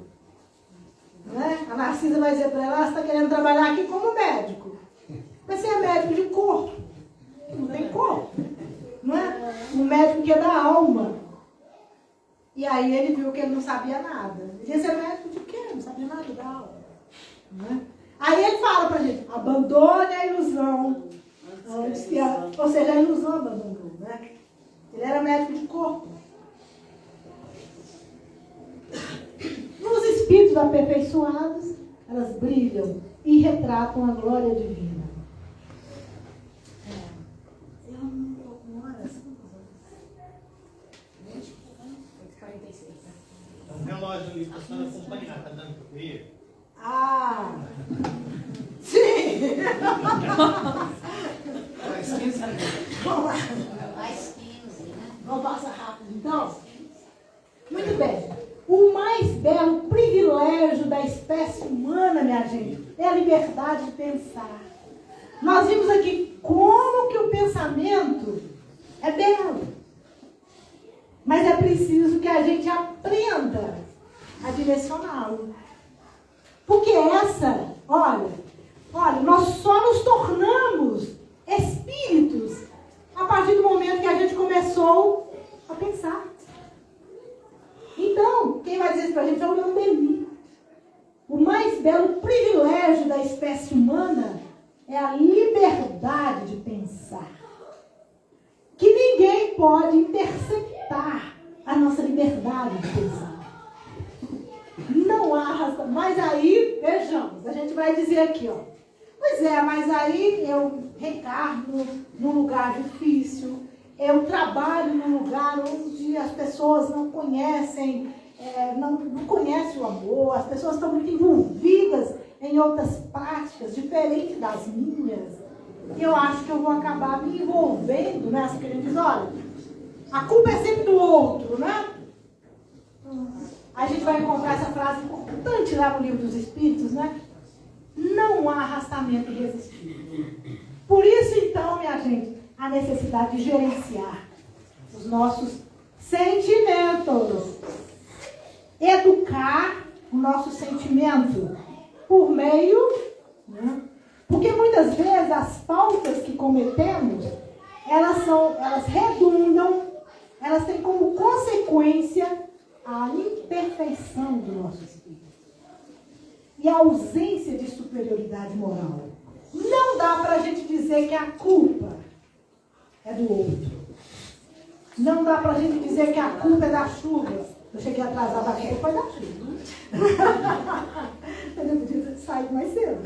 Né? A Narcisa vai dizer para ela, você está querendo trabalhar aqui como médico. Mas você é médico de corpo. Não tem corpo. Não é? Um médico que é da alma. E aí ele viu que ele não sabia nada. Ele disse, você é médico de quê? Não sabia nada da alma. Não é? Aí ele fala pra gente, abandone a ilusão. Ou seja, a ilusão abandonou. Né? Ele era médico de corpo. Nos espíritos aperfeiçoados, elas brilham e retratam a glória divina. Eu não estou com horas. 46. É um relógio ali, para a senhora acompanhar, está dando para ver? Ah! Sim! Mais 15 minutos. Vamos lá. Mais 15, né? Vamos passar rápido, então? Muito bem. O mais belo privilégio da espécie humana, minha gente, é a liberdade de pensar. Nós vimos aqui como que o pensamento é belo. Mas é preciso que a gente aprenda a direcioná-lo. Porque olha, nós só nos tornamos espíritos a partir do momento que a gente começou a pensar. Então, quem vai dizer isso para a gente é o Leon Denis. O mais belo privilégio da espécie humana é a liberdade de pensar. Que ninguém pode interceptar a nossa liberdade de pensar. Não há razão. Mas aí, vejamos, a gente vai dizer aqui, ó. Pois é, mas aí eu reencarno num lugar difícil, eu trabalho num lugar onde as pessoas não conhecem, não conhecem o amor, as pessoas estão muito envolvidas em outras práticas diferentes das minhas. E eu acho que eu vou acabar me envolvendo nessa que a gente diz, olha, a culpa é sempre do outro, né? A gente vai encontrar essa frase importante lá no Livro dos Espíritos, né? Não há arrastamento irresistível. Por isso, então, minha gente, a necessidade de gerenciar os nossos sentimentos. Educar o nosso sentimento por meio, né? Porque muitas vezes as faltas que cometemos, elas redundam, elas têm como consequência a imperfeição do nosso espírito e a ausência de superioridade moral. Não dá para a gente dizer que a culpa é do outro. Não dá para a gente dizer que a culpa é da chuva. Eu cheguei atrasada, a culpa foi da chuva. Eu podia sair mais cedo.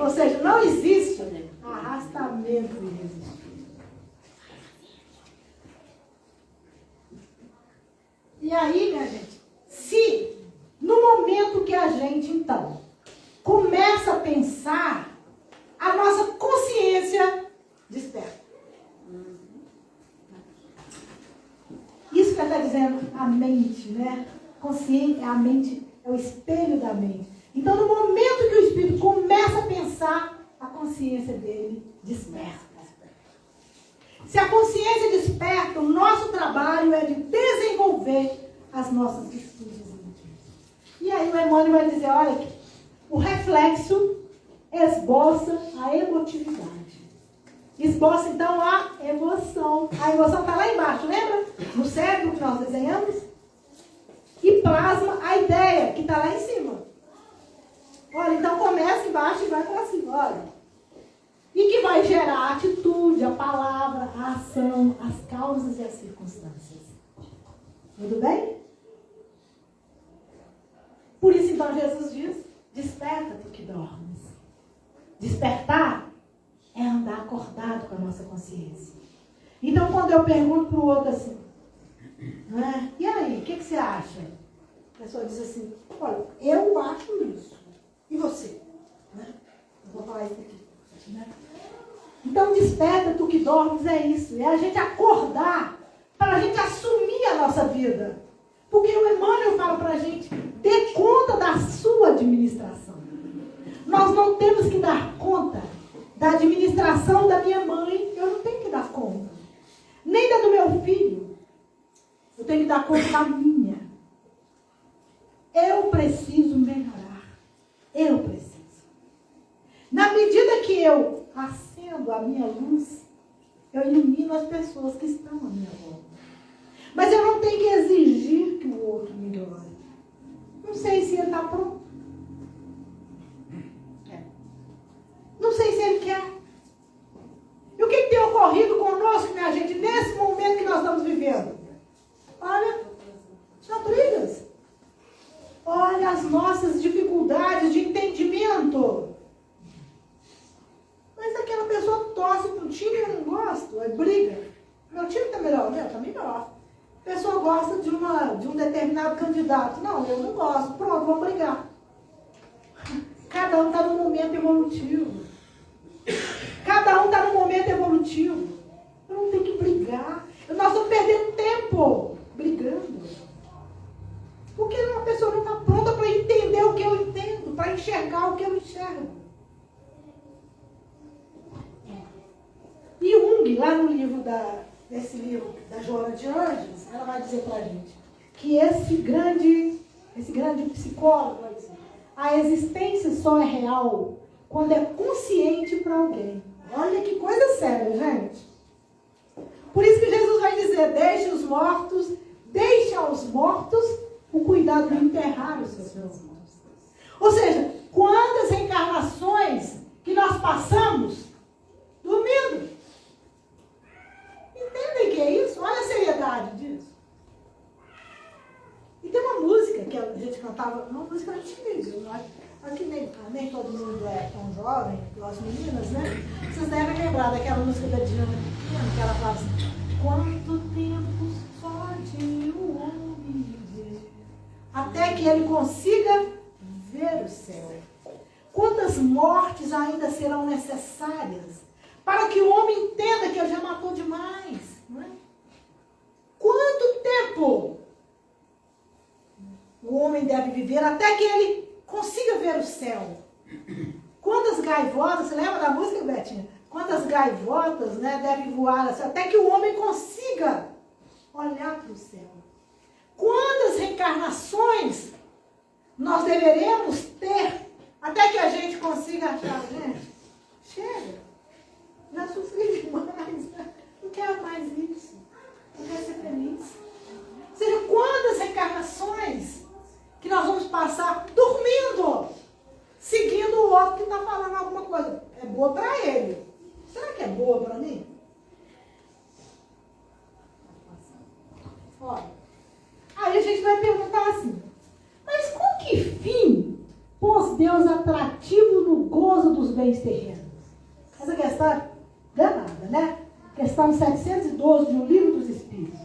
Ou seja, não existe arrastamento irresistível. E aí, minha gente, se no momento que a gente, então, começa a pensar, a nossa consciência desperta. Isso que está dizendo a mente, né? Consciente, a mente é o espelho da mente. Então, no momento que o espírito começa a pensar, a consciência dele desperta. Se a consciência desperta, o nosso trabalho é de desenvolver as nossas virtudes íntimas. E aí o Emmanuel vai dizer, olha, o reflexo esboça a emotividade. Esboça, então, a emoção. A emoção está lá embaixo, lembra? No cérebro que nós desenhamos. E plasma a ideia, que está lá em cima. Olha, então começa embaixo e vai para cima, olha. E que vai gerar a atitude, a palavra, a ação, as causas e as circunstâncias. Tudo bem? Por isso, então, Jesus diz, desperta tu que dormes. Despertar é andar acordado com a nossa consciência. Então, quando eu pergunto para o outro assim, né? E aí, o que você acha? A pessoa diz assim, olha, eu acho isso. E você? Né? Eu vou falar isso aqui. Né? Então, desperta tu que dormes é isso. É a gente acordar para a gente assumir a nossa vida. Porque o Emmanuel fala para a gente, dê conta da sua administração. Nós não temos que dar conta da administração da minha mãe. Eu não tenho que dar conta. Nem da do meu filho. tenho que dar conta da minha. Eu preciso melhorar. Eu preciso. Na medida que eu acendo a minha luz, eu ilumino as pessoas que estão à minha volta. Mas eu não tenho que exigir que o outro melhore. Não sei se ele está pronto. Não sei se ele quer. E o que tem ocorrido conosco, minha gente, nesse momento que nós estamos vivendo? Olha, são brigas. Olha as nossas dificuldades de entendimento. Mas aquela pessoa torce para um time e eu não gosto, aí briga. Meu time está melhor, o meu está melhor. A pessoa gosta de um determinado candidato. Não, eu não gosto. Pronto, vamos brigar. Cada um está num momento evolutivo. Cada um está num momento evolutivo. Eu não tenho que brigar. Nós estamos perdendo tempo brigando. Porque a pessoa não está pronta para entender o que eu entendo, para enxergar o que eu enxergo. E Jung, lá no livro nesse livro da Joana de Anjos, ela vai dizer para a gente que esse grande psicólogo vai dizer, a existência só é real quando é consciente para alguém. Olha que coisa séria, gente. Por isso que Jesus vai dizer, deixe aos mortos o cuidado de enterrar os seus mortos. Ou seja, quantas reencarnações que nós passamos dormindo. Entendem o que é isso? Olha a seriedade disso. E tem uma música que a gente cantava, uma música antiga, aqui nem todo mundo é tão jovem, igual as meninas, né? Vocês devem lembrar daquela música da Diana Pequena, que ela fala assim, quanto tempo pode o homem viver até que ele consiga ver o céu? Quantas mortes ainda serão necessárias para que o homem entenda que ele já matou demais? Não é? Quanto tempo o homem deve viver até que ele consiga ver o céu? Quantas gaivotas, você lembra da música, Betinha? Quantas gaivotas, né, devem voar assim, até que o homem consiga olhar para o céu? Quantas reencarnações nós deveremos ter até que a gente consiga achar, gente? Chega. Já sofri demais. Né? Não quero mais isso. Não quero ser feliz. Ou seja, quantas reencarnações que nós vamos passar dormindo, seguindo o outro que está falando alguma coisa. É boa para ele. Será que é boa para mim? Olha, aí a gente vai perguntar assim, mas com que fim pôs Deus atrativo no gozo dos bens terrenos? Essa questão é danada, né? Questão 712 do Livro dos Espíritos.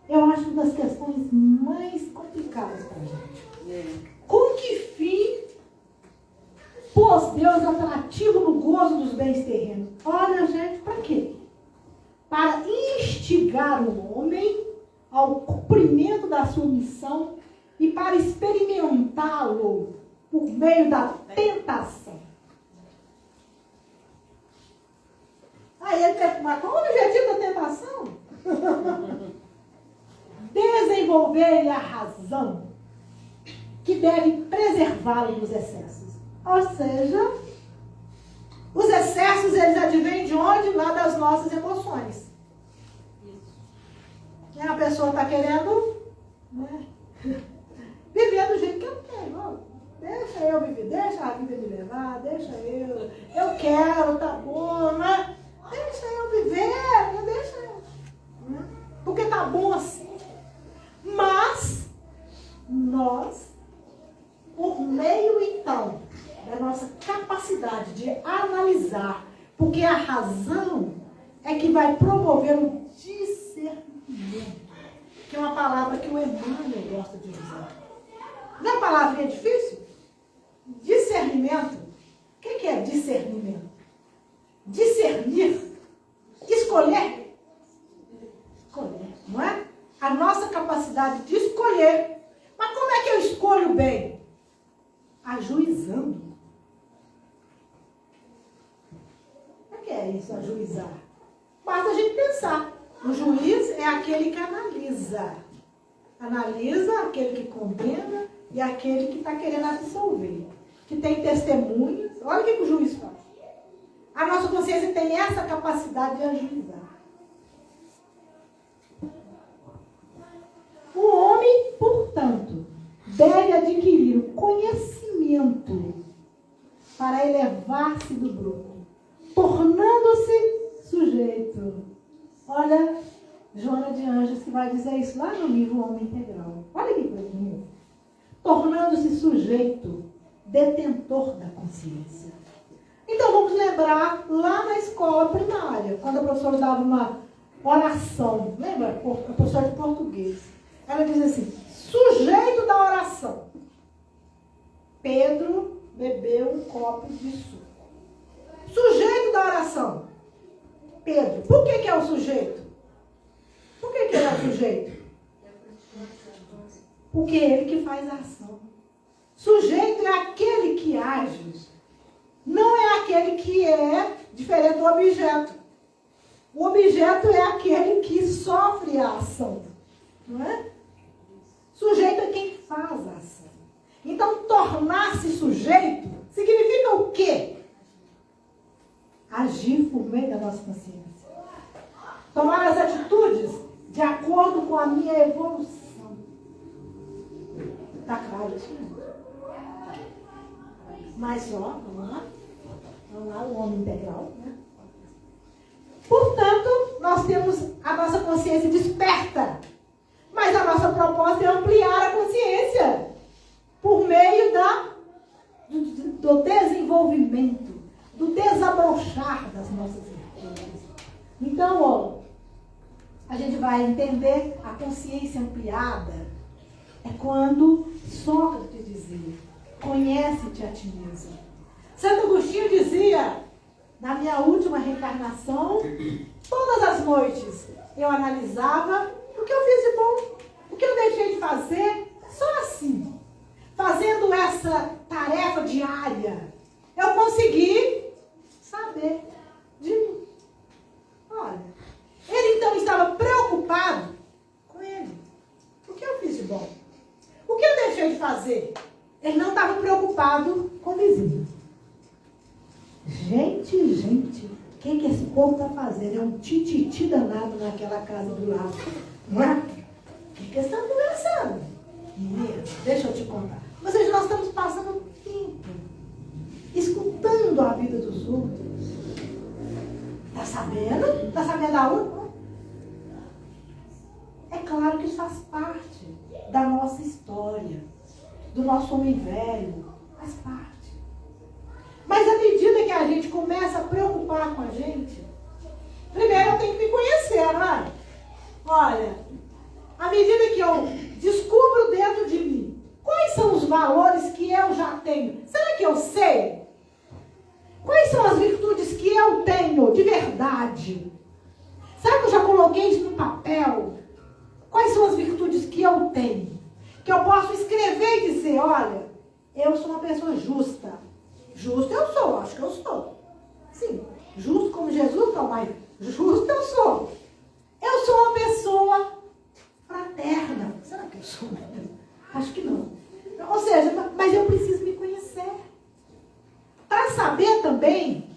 Eu acho uma das questões mais complicadas para a gente. Com que fim pôs Deus atrativo no gozo dos bens terrenos? Olha, gente, para quê? Para instigar o homem ao cumprimento da sua missão e para experimentá-lo por meio da tentação. Aí ele pergunta, mas qual o objetivo da tentação? Desenvolver-lhe a razão que deve preservá-lo dos excessos. Ou seja, os excessos, eles advêm de onde? Lá das nossas emoções. E a pessoa está querendo, né, viver do jeito que eu quero. Deixa eu viver, deixa a vida me levar, deixa eu quero, tá bom, né? Deixa eu viver, não deixa eu. Né? Porque tá bom assim. Mas, nós, por meio então da nossa capacidade de analisar, porque a razão é que vai promover o discernimento, que é uma palavra que o Emmanuel gosta de usar. Não é uma palavrinha difícil? Discernimento. O que é discernimento? Discernir. Escolher. Escolher, não é? A nossa capacidade de escolher. Mas como é que eu escolho bem? Ajuizando. O que é isso, ajuizar? Basta a gente pensar. O juiz é aquele que analisa. Analisa aquele que condena e aquele que está querendo absolver. Que tem testemunhas. Olha o que o juiz faz. A nossa consciência tem essa capacidade de ajuizar. O homem, portanto, deve adquirir o conhecimento para elevar-se do bruto, tornando-se sujeito. Olha, Joana de Anjos que vai dizer isso lá no livro Homem Integral. Olha que coisa bonita. Tornando-se sujeito, detentor da consciência. Então vamos lembrar lá na escola primária, quando a professora dava uma oração. Lembra? A professora de português. Ela diz assim, sujeito da oração. Pedro bebeu um copo de suco. Sujeito da oração. Pedro. Por que é o sujeito? Por que ele é o sujeito? Porque é ele que faz a ação. Sujeito é aquele que age. Não é aquele que é diferente do objeto. O objeto é aquele que sofre a ação. Não é? Sujeito é quem faz a ação. Então, tornar-se sujeito significa o quê? Agir por meio da nossa consciência. Tomar as atitudes de acordo com a minha evolução. Está claro isso? Mas só, vamos lá. Vamos lá, o homem integral. Né? Portanto, nós temos a nossa consciência desperta. Mas a nossa proposta é ampliar a consciência por meio do desenvolvimento, do desabrochar das nossas virtudes. Então, ó, a gente vai entender a consciência ampliada. É quando Sócrates dizia, conhece-te a ti mesmo. Santo Agostinho dizia, na minha última reencarnação, todas as noites eu analisava o que eu fiz de bom, o que eu deixei de fazer, só assim. Fazendo essa tarefa diária, eu consegui saber de mim. Olha, ele então estava preocupado com ele. O que eu fiz de bom? O que eu deixei de fazer? Ele não estava preocupado com o vizinho. Gente, o que esse povo está fazendo? É um tititi danado naquela casa do lado. Não é? O que eles estão conversando? Menina, deixa eu te contar. Ou seja, nós estamos passando tempo escutando a vida dos outros. Está sabendo? Está sabendo a outra? É claro que isso faz parte da nossa história, do nosso homem velho. Faz parte. Mas à medida que a gente começa a preocupar com a gente, primeiro eu tenho que me conhecer, não é? Olha, à medida que eu descubro dentro de mim quais são os valores que eu já tenho, será que eu sei? Quais são as virtudes que eu tenho de verdade? Será que eu já coloquei isso no papel? Quais são as virtudes que eu tenho? Que eu posso escrever e dizer, olha, eu sou uma pessoa justa. Justo eu sou, acho que eu sou. Sim, justo como Jesus não, mas justo eu sou. Eu sou uma pessoa fraterna. Será que eu sou mesmo? Acho que não. Ou seja, mas eu preciso me conhecer. Para saber também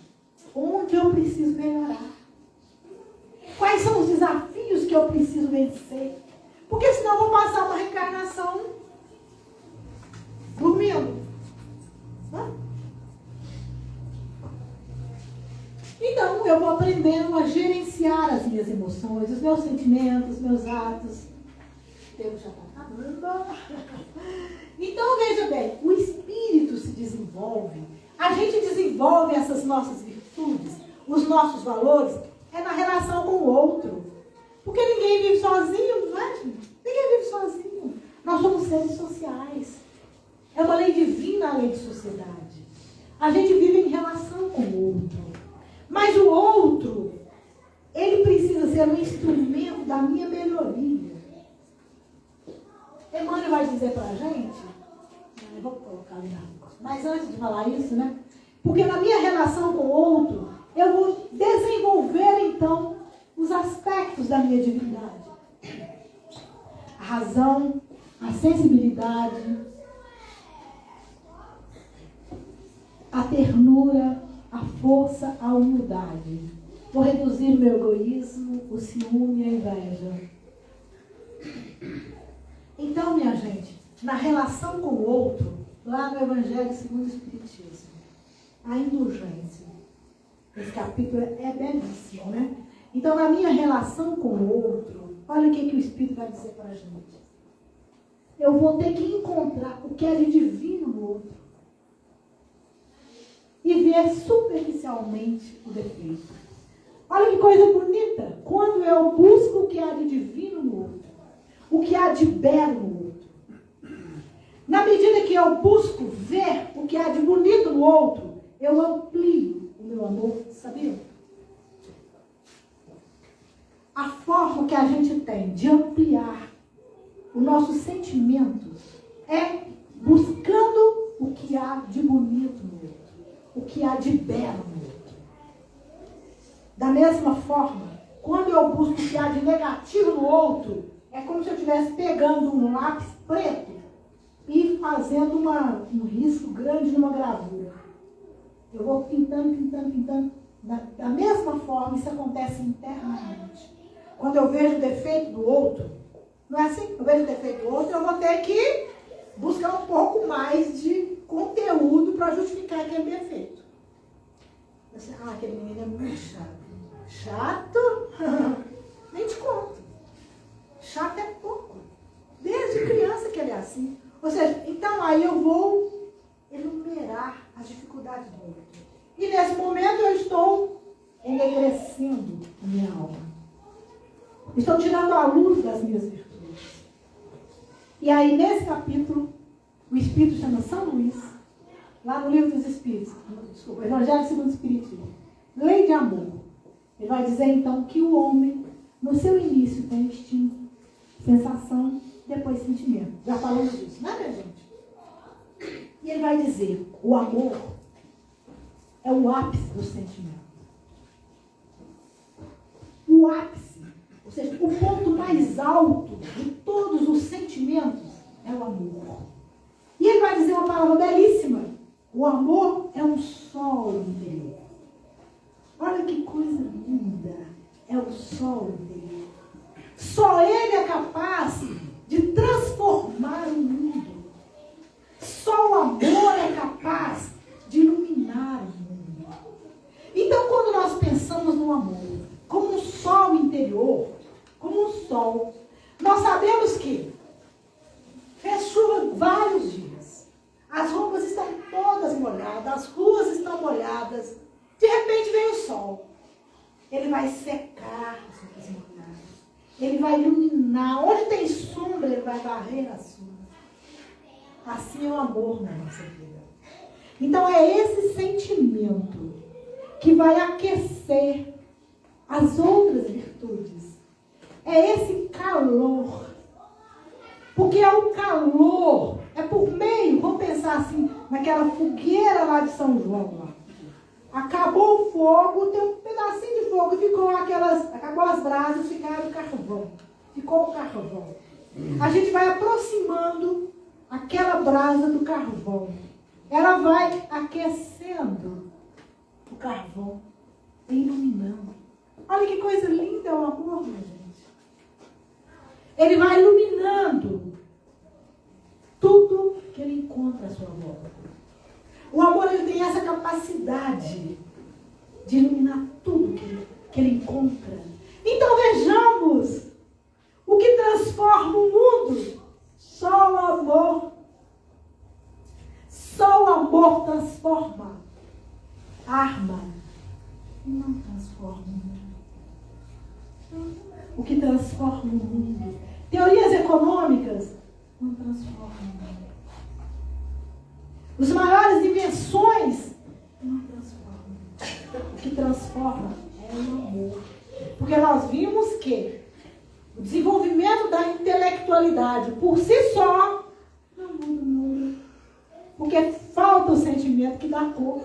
onde eu preciso melhorar. Quais são os desafios que eu preciso vencer. Porque senão eu vou passar uma reencarnação dormindo. Não? Então, eu vou aprendendo a gerenciar as minhas emoções, os meus sentimentos, os meus atos. O tempo já está acabando. Então, veja bem, o espírito se desenvolve. A gente desenvolve essas nossas virtudes, os nossos valores, é na relação com o outro. Porque ninguém vive sozinho, não é? Ninguém vive sozinho. Nós somos seres sociais. É uma lei divina a lei de sociedade. A gente vive em relação com o outro. Mas o outro, ele precisa ser um instrumento da minha melhoria. Emmanuel vai dizer para a gente, eu vou colocar ali, mas antes de falar isso, né? Porque na minha relação com o outro, eu vou desenvolver então os aspectos da minha divindade. razão, a sensibilidade, a ternura, a força, a humildade. Vou reduzir o meu egoísmo, o ciúme e a inveja. Então, minha gente, na relação com o outro, lá no Evangelho segundo o Espiritismo, a indulgência. Esse capítulo é belíssimo, né? Então, na minha relação com o outro, olha o que o Espírito vai dizer para a gente. Eu vou ter que encontrar o que é de divino no outro e ver superficialmente o defeito. Olha que coisa bonita. Quando eu busco o que há de divino no outro, o que há de belo no outro, na medida que eu busco ver o que há de bonito no outro, eu amplio o meu amor, sabia? A forma que a gente tem de ampliar os nossos sentimentos é buscando o que há de bonito no outro, o que há de belo no outro. Da mesma forma, quando eu busco o que há de negativo no outro, é como se eu estivesse pegando um lápis preto e fazendo um risco grande numa gravura. Eu vou pintando, pintando, pintando. Da mesma forma, isso acontece internamente. Quando eu vejo o defeito do outro, não é assim? Eu vejo o defeito do outro, eu vou ter que buscar um pouco mais de conteúdo para justificar aquele defeito. Assim, aquele menino é muito chato. Chato? Nem te conto. Chato é pouco. Desde criança que ele é assim. Ou seja, então aí eu vou enumerar as dificuldades do outro. E nesse momento eu estou enegrecendo a minha alma. Estou tirando a luz das minhas virtudes. E aí nesse capítulo, o Espírito chama São Luís, lá no Livro dos Espíritos, desculpa, Evangelho segundo o Espiritismo, Lei de Amor. Ele vai dizer então que o homem, no seu início, tem instinto, sensação, depois sentimento. Já falamos disso, né, minha gente? E ele vai dizer, o amor é o ápice do sentimento. O ápice, ou seja, o ponto mais alto de todos os sentimentos é o amor. E ele vai dizer uma palavra belíssima. O amor é um sol interior. Olha que coisa linda. É o sol interior. Só ele é capaz de transformar o mundo. Só o amor é capaz de iluminar o mundo. Então, quando nós pensamos no amor como um sol interior, como um sol, nós sabemos que fez chuva vários dias. As roupas estão todas molhadas, as ruas estão molhadas. De repente vem o sol. Ele vai secar as roupas molhadas. Ele vai iluminar. Onde tem sombra, ele vai varrer a sombra. Assim é o amor na nossa vida. Então é esse sentimento que vai aquecer as outras virtudes. É esse calor. Porque é o calor, é por meio, vamos pensar assim, naquela fogueira lá de São João. Lá. Acabou o fogo, tem um pedacinho de fogo, acabou as brasas, ficaram o carvão. Ficou o carvão. A gente vai aproximando aquela brasa do carvão. Ela vai aquecendo o carvão e iluminando. Olha que coisa linda o amor, minha gente. Ele vai iluminando tudo que ele encontra à sua volta. O amor, ele tem essa capacidade de iluminar tudo que ele encontra. Então vejamos o que transforma o mundo. Só o amor. Só o amor transforma. Arma não transforma o mundo. O que transforma o mundo. Teorias econômicas não transformam o mundo. As maiores invenções não transformam. O que transforma é o amor. Porque nós vimos que o desenvolvimento da intelectualidade por si só não muda o mundo. Porque falta o sentimento que dá cor.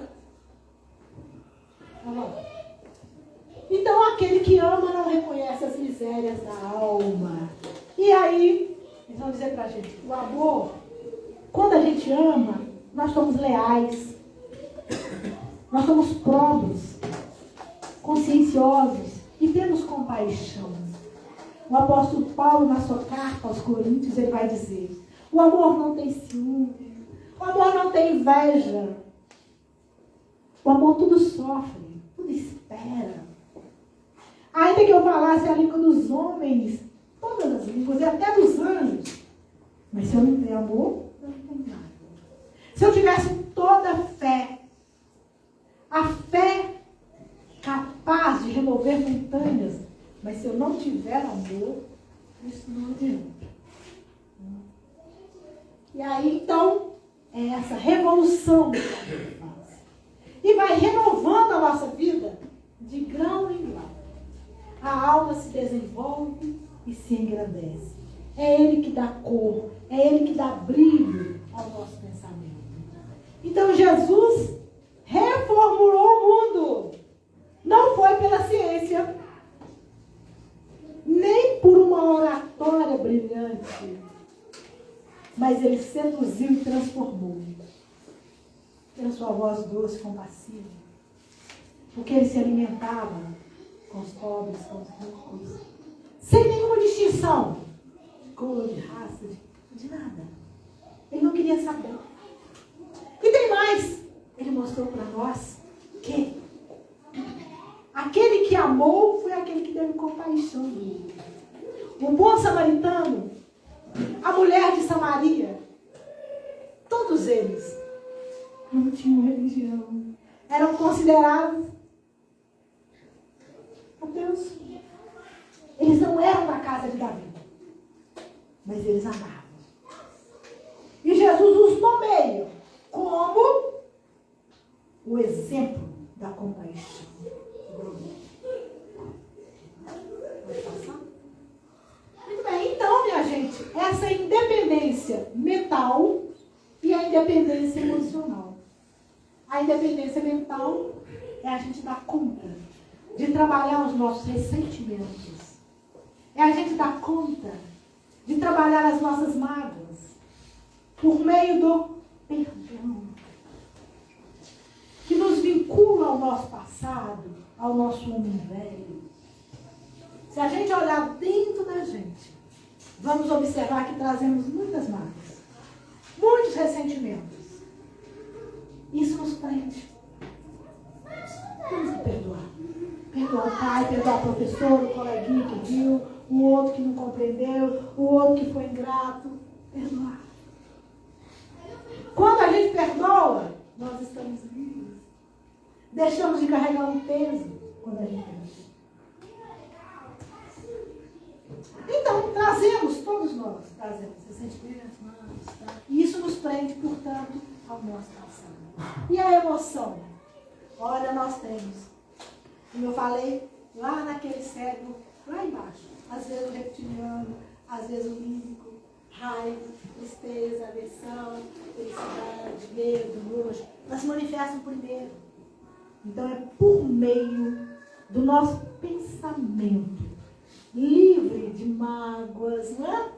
Então aquele que ama não reconhece as misérias da alma. E aí então dizer pra gente, o amor, quando a gente ama, nós somos leais, nós somos próprios, conscienciosos e temos compaixão. O apóstolo Paulo, na sua carta aos Coríntios, ele vai dizer, o amor não tem ciúme, o amor não tem inveja, o amor tudo sofre, tudo espera. Ainda que eu falasse a língua dos homens, todas as línguas, e até dos anjos, mas se eu não tenho amor, eu não tenho nada. Se eu tivesse toda a fé capaz de remover montanhas, mas se eu não tiver amor, isso não adianta. E aí, então, é essa revolução que a gente faz. E vai renovando a nossa vida de grão em grão. A alma se desenvolve e se engrandece. É Ele que dá cor, é Ele que dá brilho ao nosso pensamento. Então, Jesus reformulou o mundo. Não foi pela ciência, nem por uma oratória brilhante, mas Ele seduziu e transformou pela sua voz doce, compassiva, porque Ele se alimentava com os pobres, com os ricos, sem nenhuma distinção de cor, de raça, de nada. Ele não queria saber. E tem mais, Ele mostrou para nós que aquele que amou foi aquele que teve compaixão dele. O bom samaritano, a mulher de Samaria, todos eles não tinham religião. Eram considerados ateus. Eles não eram da casa de Davi, mas eles amavam. E Jesus os nomeia como o exemplo da compaixão. Pode passar? Muito bem, então, minha gente, essa independência mental e a independência emocional. A independência mental é a gente dar conta de trabalhar os nossos ressentimentos. É a gente dar conta de trabalhar as nossas mágoas por meio do perdão, que nos vincula ao nosso passado, ao nosso homem velho. Se a gente olhar dentro da gente, vamos observar que trazemos muitas mágoas, muitos ressentimentos. Isso nos prende. Temos que perdoar. Perdoar o pai, perdoar o professor, o coleguinha que viu, o outro que não compreendeu, o outro que foi ingrato. Perdoar. Quando a gente perdoa, nós estamos livres. Deixamos de carregar um peso quando a gente perdoa. Então, todos nós trazemos esses sentimentos, tá? E isso nos prende, portanto, ao nosso passado. E a emoção? Olha, nós temos, como eu falei, lá naquele cérebro, lá embaixo, às vezes o reptiliano, às vezes o límbico, raiva, tristeza, aversão, felicidade, medo, nojo, elas se manifestam primeiro. Então é por meio do nosso pensamento, livre de mágoas, não é?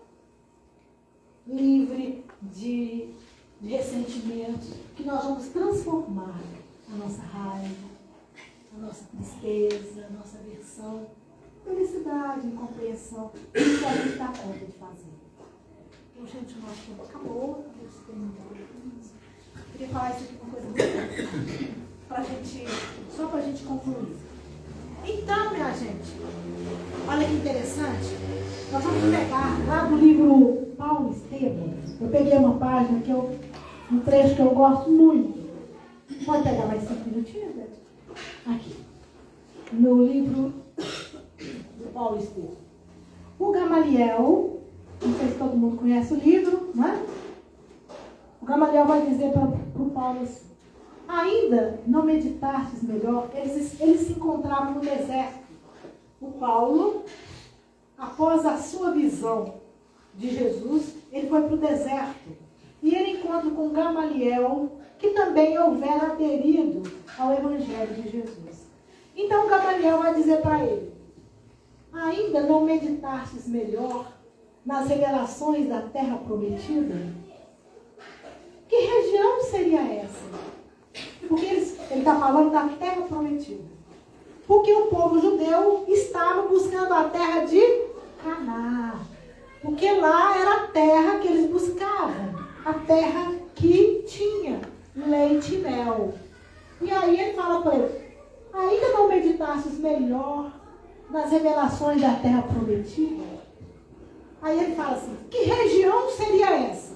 Livre de ressentimentos, que nós vamos transformar a nossa raiva, a nossa tristeza, a nossa aversão, felicidade, incompreensão, isso a gente dá conta de fazer. Então, gente, o nosso tempo acabou, eu queria falar isso aqui uma coisa muito só para a gente concluir. Então, minha gente, olha que interessante, nós vamos pegar lá do livro Paulo Estevam, eu peguei uma página um trecho que eu gosto muito. Pode pegar mais 5 minutinhos, Beth? Aqui. No livro do Paulo Estevam. O Gamaliel, não sei se todo mundo conhece o livro, né? O Gamaliel vai dizer para o Paulo assim, ainda não meditastes melhor? Eles se encontravam no deserto. O Paulo, após a sua visão de Jesus, ele foi para o deserto. E ele encontra com Gamaliel, que também houvera aderido ao Evangelho de Jesus. Então Gamaliel vai dizer para ele, ainda não meditastes melhor nas revelações da terra prometida? Que região seria essa? Porque ele está falando da terra prometida. Porque o povo judeu estava buscando a terra de Canaã. Porque lá era a terra que eles buscavam. A terra que tinha leite e mel. E aí ele fala para ele, ainda não meditasses melhor nas revelações da terra prometida? Aí ele fala assim, que região seria essa?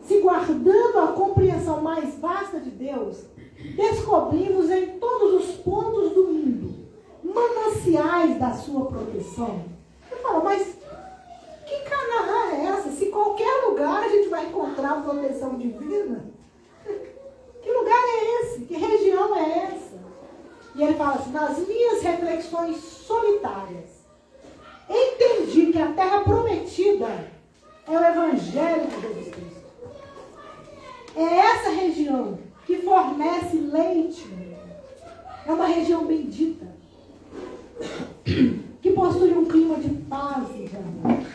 Se guardando a compreensão mais vasta de Deus, descobrimos em todos os pontos do mundo mananciais da sua proteção. Eu falo, mas que Canaã é essa? Se qualquer lugar a gente vai encontrar proteção divina, que lugar é esse? Que região é essa? E ele fala assim, nas minhas reflexões solitárias, entendi que a terra prometida é o Evangelho de Jesus Cristo. É essa região que fornece leite. É uma região bendita, que possui um clima de paz e de amor.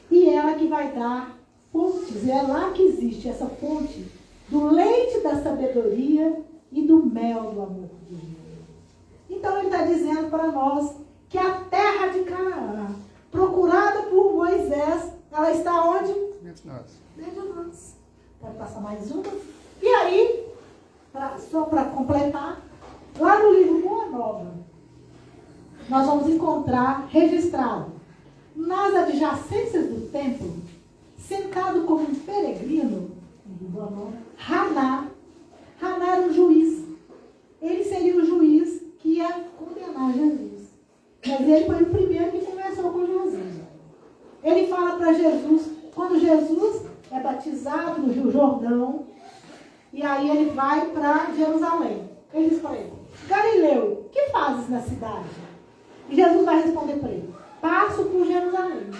E ela que vai dar fontes, é lá que existe essa fonte do leite da sabedoria e do mel do amor divino. Então ele está dizendo para nós que a terra de Canaã, procurada por Moisés, ela está onde? Dentro de nós. Dentro de nós. Pode passar mais uma. E aí, só para completar, lá no livro Boa Nova, nós vamos encontrar registrado nas adjacências do templo, sentado como um peregrino, Haná. Haná era um juiz. Ele seria o juiz que ia condenar Jesus. Mas ele foi o primeiro que conversou com Jesus. Ele fala para Jesus, quando Jesus é batizado no Rio Jordão, e aí ele vai para Jerusalém. Ele diz para ele, Galileu, o que fazes na cidade? E Jesus vai responder para ele, passo por Jerusalém,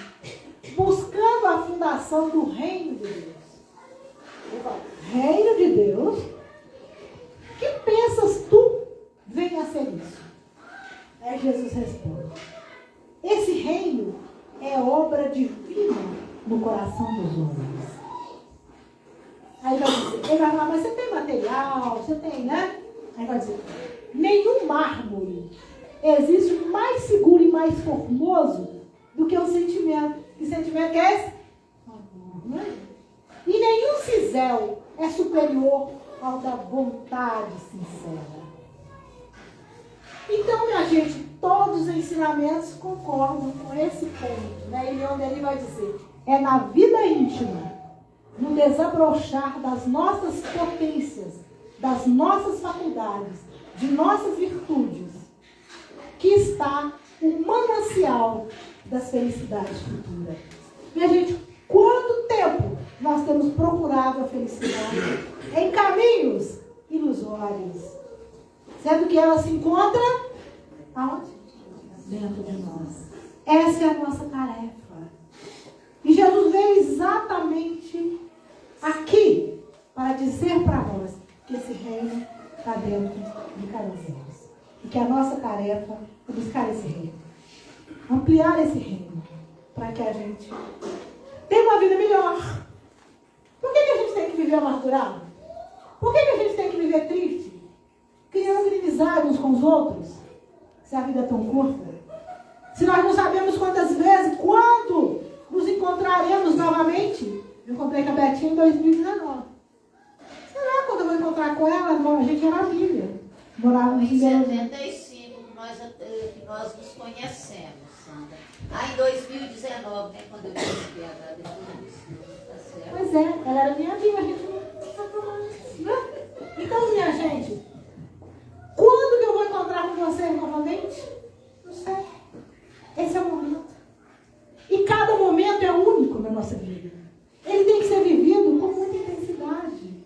buscando a fundação do reino de Deus. Ele fala, reino de Deus? Que pensas tu venha a ser isso? Aí Jesus responde, esse reino é obra divina no coração dos homens. Aí vai dizer, ele vai falar, mas você tem material, você tem, né? Aí vai dizer, nenhum mármore existe mais seguro e mais formoso do que o sentimento. Que sentimento que é esse? Amor. E nenhum cisel é superior ao da vontade sincera. Então, minha gente, todos os ensinamentos concordam com esse ponto, né? E onde ele vai dizer, é na vida íntima, no desabrochar das nossas potências, das nossas faculdades, de nossas virtudes, que está o manancial das felicidades futuras. Minha gente, quanto tempo nós temos procurado a felicidade em caminhos ilusórios, sendo que ela se encontra aonde? Dentro de nós. Essa é a nossa tarefa. E Jesus veio exatamente aqui para dizer para nós que esse reino está dentro de cada um de nós. E que a nossa tarefa é buscar esse reino. Ampliar esse reino. Para que a gente tenha uma vida melhor. Por que a gente tem que viver amargurado? Por que a gente tem que viver triste? Criando inimizade uns com os outros? Se a vida é tão curta. Se nós não sabemos quantas vezes, quando nos encontraremos novamente. Eu encontrei com a Betinha em 2019. Será quando eu vou encontrar com ela? Não, a gente era amiga. Morava Em 75 que nós nos conhecemos, Sandra. Aí em 2019, né, quando eu disse que era depois disso, tá certo? Pois é, ela era minha amiga, a gente não sabe mais, né? Então, minha gente, quando que eu vou encontrar com vocês novamente? Não sei. Esse é o momento. E cada momento é único na nossa vida. Ele tem que ser vivido com muita intensidade.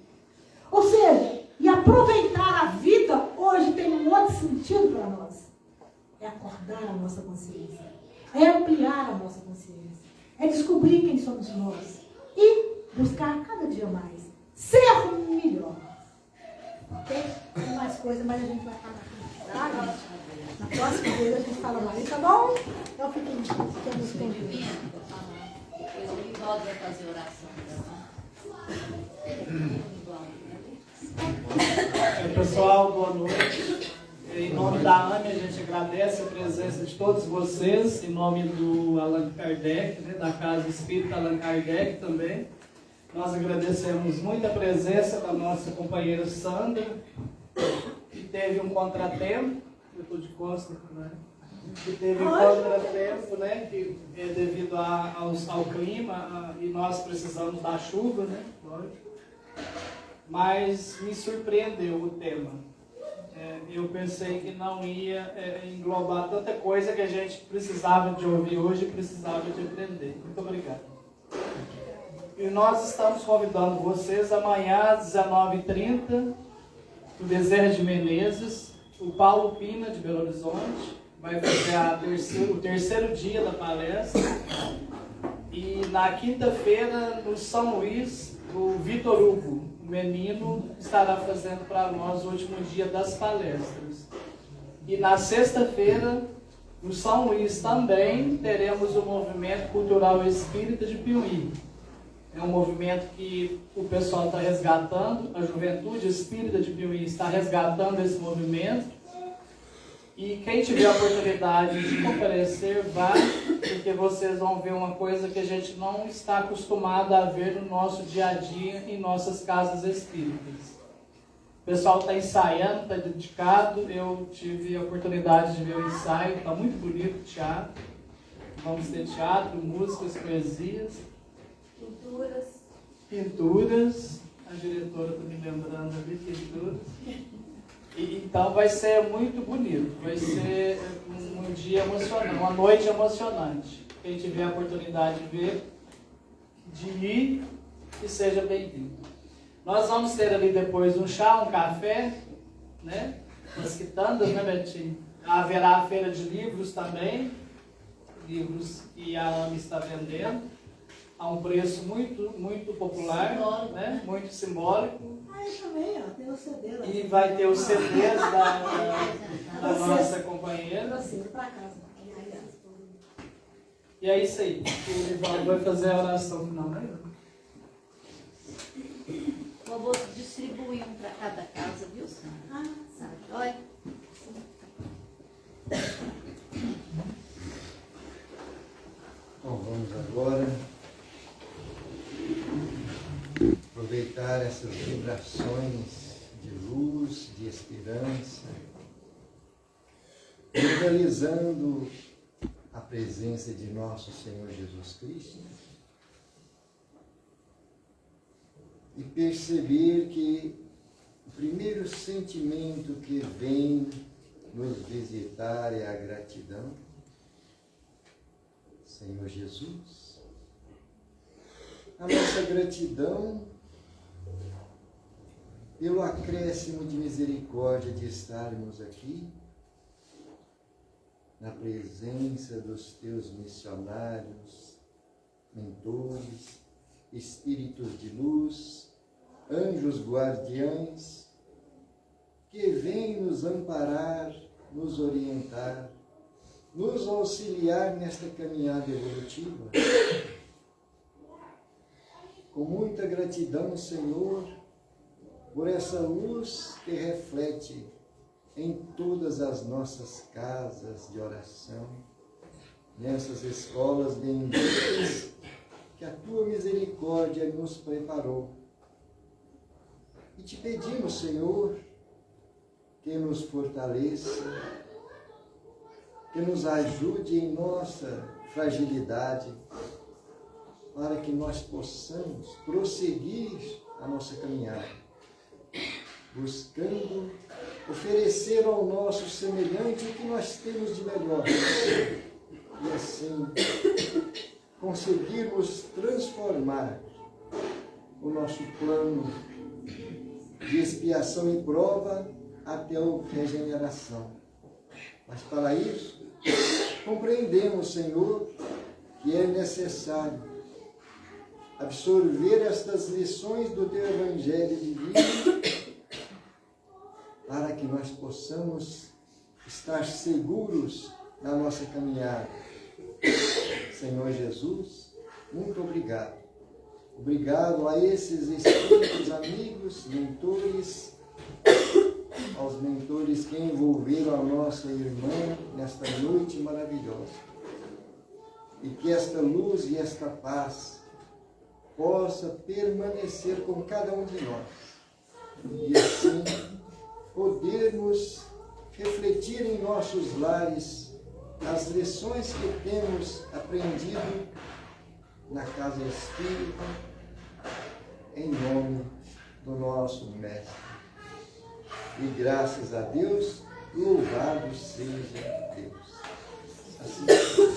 Ou seja, e aproveitar a vida hoje tem um outro sentido para nós. É acordar a nossa consciência. É ampliar a nossa consciência. É descobrir quem somos nós. E buscar cada dia mais ser melhor. Ok? Tem mais coisa, mas a gente vai falar. Na próxima vez a gente fala mais, tá bom? Então fiquemos com Deus. Divino, vou falar. Depois o Rivaldo vai fazer oração. Pessoal, boa noite. Em nome da AME, a gente agradece a presença de todos vocês, em nome do Allan Kardec, né, da Casa Espírita Allan Kardec também. Nós agradecemos muito a presença da nossa companheira Sandra, que teve um contratempo, eu estou de costas, né? Que teve um contratempo, né? Que é devido ao clima, e nós precisamos da chuva, né? Lógico. Mas me surpreendeu o tema. Eu pensei que não ia englobar tanta coisa que a gente precisava de ouvir hoje e precisava de aprender. Muito obrigado. E nós estamos convidando vocês amanhã às 19h30, o Bezerra de Menezes, o Paulo Pina de Belo Horizonte, vai fazer o terceiro dia da palestra. E na quinta-feira, no São Luís, o Vitor Hugo, o menino, estará fazendo para nós o último dia das palestras. E na sexta-feira, no São Luís também, teremos o Movimento Cultural Espírita de Piuí. É um movimento que o pessoal está resgatando, a Juventude Espírita de Piuí está resgatando esse movimento. E quem tiver a oportunidade de comparecer, vá, porque vocês vão ver uma coisa que a gente não está acostumado a ver no nosso dia a dia em nossas casas espíritas. O pessoal está ensaiando, está dedicado. Eu tive a oportunidade de ver o ensaio, está muito bonito o teatro. Vamos ter teatro, músicas, poesias. Pinturas. A diretora está me lembrando ali, pinturas. Então vai ser muito bonito, vai ser um dia emocionante, uma noite emocionante. Quem tiver a oportunidade de ver, de ir, que seja bem-vindo. Nós vamos ter ali depois um chá, um café, né? As quitandas, né, Betinho? Haverá a feira de livros também, livros que a AME está vendendo, a um preço muito, muito popular, simbólico, né? Muito simbólico. Aí também, ó, tem o CD lá. E vai ter os CDs da nossa companheira. Pra casa. E é isso aí. O Rivaldo vai fazer a oração final, né? Eu vou distribuir um para cada casa, viu, Sandra? Ah, Sabe? Olha. Então vamos agora aproveitar essas vibrações de luz, de esperança, realizando a presença de nosso Senhor Jesus Cristo e perceber que o primeiro sentimento que vem nos visitar é a gratidão. Senhor Jesus, a nossa gratidão pelo acréscimo de misericórdia de estarmos aqui, na presença dos teus missionários, mentores, espíritos de luz, anjos guardiães, que vêm nos amparar, nos orientar, nos auxiliar nesta caminhada evolutiva. Com muita gratidão, Senhor, por essa luz que reflete em todas as nossas casas de oração, nessas escolas benditas que a Tua misericórdia nos preparou. E te pedimos, Senhor, que nos fortaleça, que nos ajude em nossa fragilidade, para que nós possamos prosseguir a nossa caminhada, buscando oferecer ao nosso semelhante o que nós temos de melhor, e assim conseguirmos transformar o nosso plano de expiação e prova até a regeneração. Mas para isso, compreendemos, Senhor, que é necessário absorver estas lições do Teu Evangelho divino para que nós possamos estar seguros na nossa caminhada Senhor Jesus, muito obrigado. Obrigado a esses espíritos amigos, mentores, aos mentores que envolveram a nossa irmã nesta noite maravilhosa. E que esta luz e esta paz possa permanecer com cada um de nós. E assim podermos refletir em nossos lares as lições que temos aprendido na casa espírita, em nome do nosso Mestre. E graças a Deus, louvado seja Deus. Assim